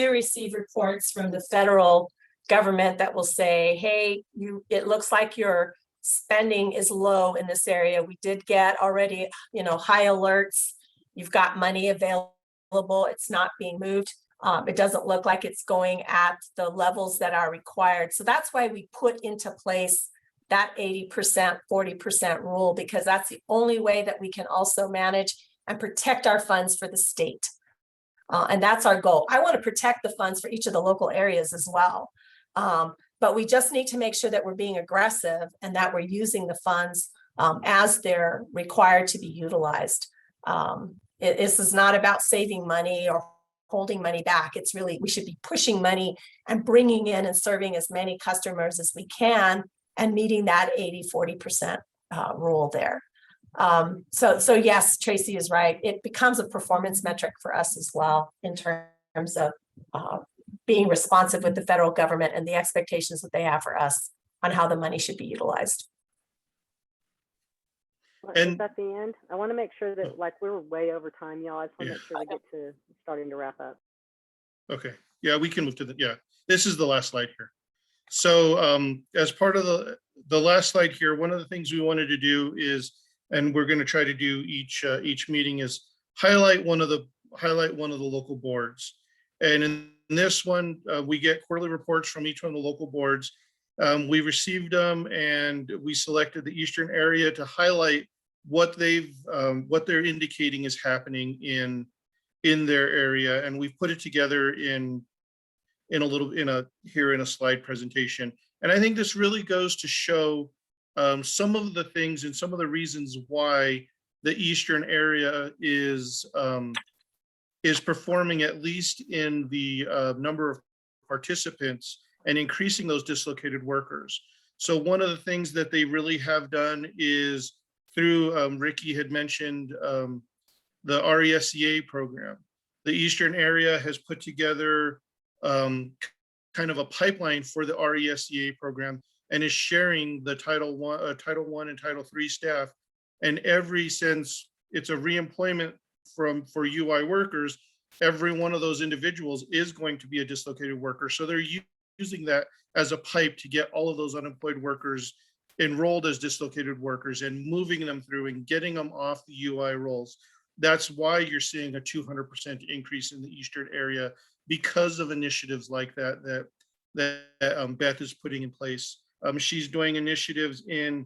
receive reports from the federal government that will say, hey, it looks like your spending is low in this area. We did get already, high alerts. You've got money available. It's not being moved. It doesn't look like it's going at the levels that are required. So that's why we put into place that 80%, 40% rule, because that's the only way that we can also manage and protect our funds for the state. And that's our goal. I want to protect the funds for each of the local areas as well. But we just need to make sure that we're being aggressive and that we're using the funds as they're required to be utilized. This is not about saving money or holding money back. It's really, we should be pushing money and bringing in and serving as many customers as we can and meeting that 80-40% rule there. So yes, Tracy is right. It becomes a performance metric for us as well in terms of being responsive with the federal government and the expectations that they have for us on how the money should be utilized. And is that the end? I want to make sure that we're way over time, y'all. I just want to make sure we get to starting to wrap up. Okay. Yeah, we can move to this is the last slide here. So as part of the last slide here, one of the things we wanted to do is, and we're going to try to do each meeting, is highlight one of the local boards. And in this one, we get quarterly reports from each one of the local boards. We received them and we selected the Eastern area to highlight what they're indicating is happening in their area, and we've put it together in a slide presentation. And I think this really goes to show some of the things and some of the reasons why the Eastern area is performing, at least in the number of participants, and increasing those dislocated workers. So one of the things that they really have done is through, Ricky had mentioned the RESCA program. The Eastern area has put together kind of a pipeline for the RESCA program and is sharing the Title I and Title III staff. And since it's a reemployment for UI workers, every one of those individuals is going to be a dislocated worker. So they're using that as a pipe to get all of those unemployed workers enrolled as dislocated workers and moving them through and getting them off the UI rolls. That's why you're seeing a 200% increase in the Eastern area, because of initiatives like that Beth is putting in place. She's doing initiatives in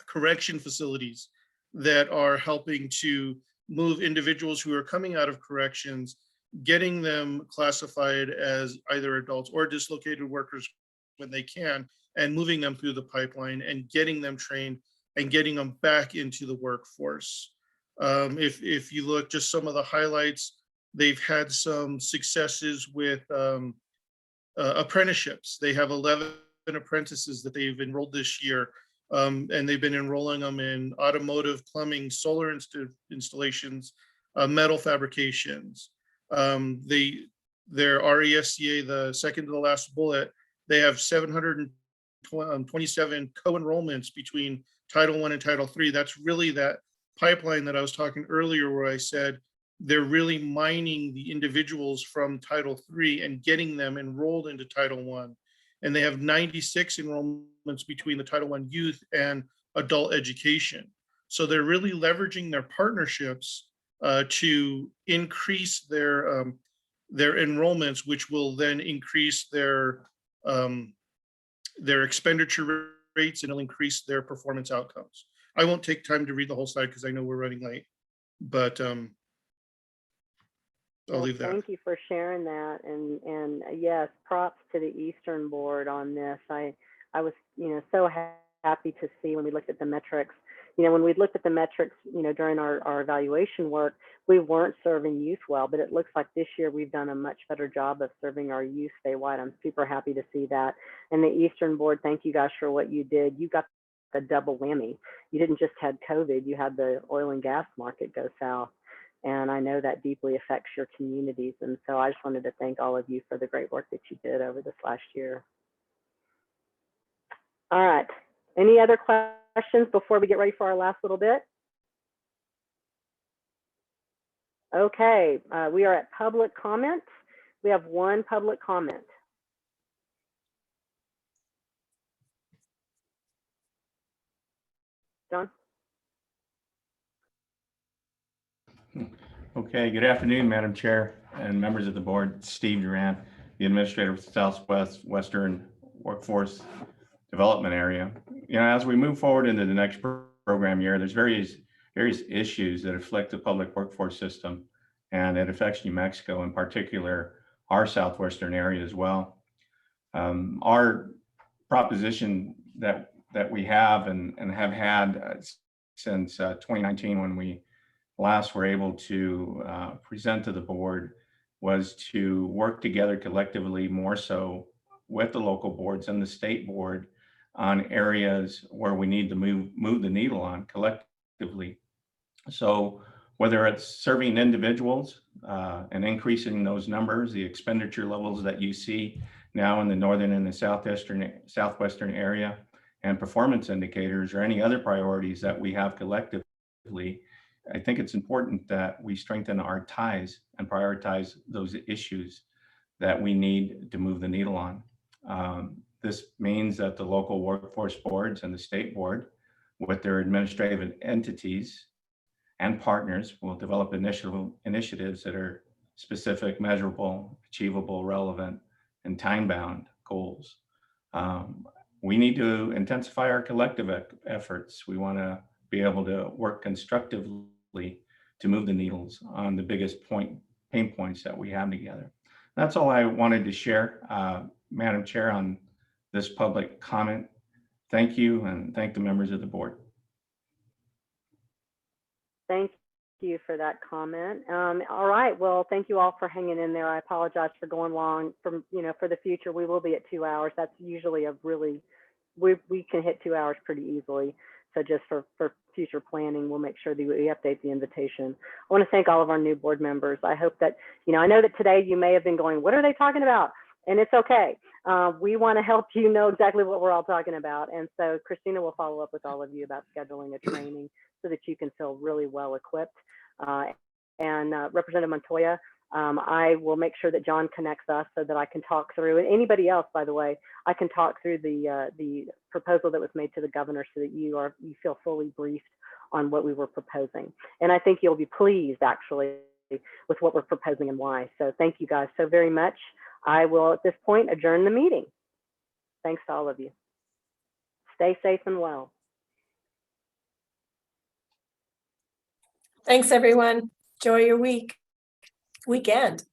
correction facilities that are helping to move individuals who are coming out of corrections, getting them classified as either adults or dislocated workers when they can, and moving them through the pipeline and getting them trained and getting them back into the workforce. If you look, just some of the highlights, they've had some successes with apprenticeships. They have 11 apprentices that they've enrolled this year, and they've been enrolling them in automotive, plumbing, solar installations, metal fabrications. Their RESCA, the second to the last bullet, they have 727 co-enrollments between Title I and Title III. That's really that pipeline that I was talking earlier, where I said they're really mining the individuals from Title III and getting them enrolled into Title I. And they have 96 enrollments between the Title I youth and adult education. So they're really leveraging their partnerships to increase their enrollments, which will then increase their expenditure rates, and it'll increase their performance outcomes. I won't take time to read the whole slide because I know we're running late, but I'll leave that. Thank you for sharing that, and yes, props to the Eastern Board on this. I was so happy to see when we looked at the metrics. When we looked at the metrics, during our evaluation work, we weren't serving youth well, but it looks like this year we've done a much better job of serving our youth statewide. I'm super happy to see that. And the Eastern Board, thank you guys for what you did. You got the double whammy. You didn't just have COVID, you had the oil and gas market go south. And I know that deeply affects your communities. And so I just wanted to thank all of you for the great work that you did over this last year. All right. Any other questions before we get ready for our last little bit? Okay, we are at public comments. We have one public comment. John? Okay, good afternoon, Madam Chair and members of the board. Steve Duran, the administrator of the Southwestern Workforce Development Area. As we move forward into the next program year, there's various issues that affect the public workforce system, and it affects New Mexico, in particular, our Southwestern area as well. Our proposition that we have and have had since 2019, when we last were able to present to the board, was to work together collectively, more so with the local boards and the state board, on areas where we need to move the needle on collectively. So whether it's serving individuals and increasing those numbers, the expenditure levels that you see now in the northern and the southwestern area, and performance indicators, or any other priorities that we have collectively, I think it's important that we strengthen our ties and prioritize those issues. that we need to move the needle on. This means that the local workforce boards and the state board, with their administrative entities and partners, will develop initiatives that are specific, measurable, achievable, relevant, and time-bound goals. We need to intensify our collective efforts. We want to be able to work constructively to move the needles on the biggest pain points that we have together. That's all I wanted to share, Madam Chair, on this public comment. Thank you, and thank the members of the board. Thank you for that comment. All right, well, thank you all for hanging in there. I apologize for going long. For the future, we will be at 2 hours. That's usually we can hit 2 hours pretty easily. So just for future planning, we'll make sure that we update the invitation. I want to thank all of our new board members. I hope that, I know that today you may have been going, what are they talking about? And it's okay. We want to help you know exactly what we're all talking about. And so Christina will follow up with all of you about scheduling a training so that you can feel really well equipped. And Representative Montoya, I will make sure that John connects us so that I can talk through, and anybody else, by the way, I can talk through the proposal that was made to the governor so that you feel fully briefed on what we were proposing. And I think you'll be pleased actually with what we're proposing and why. So thank you guys so very much. I will at this point adjourn the meeting. Thanks to all of you. Stay safe and well. Thanks, everyone. Enjoy your weekend.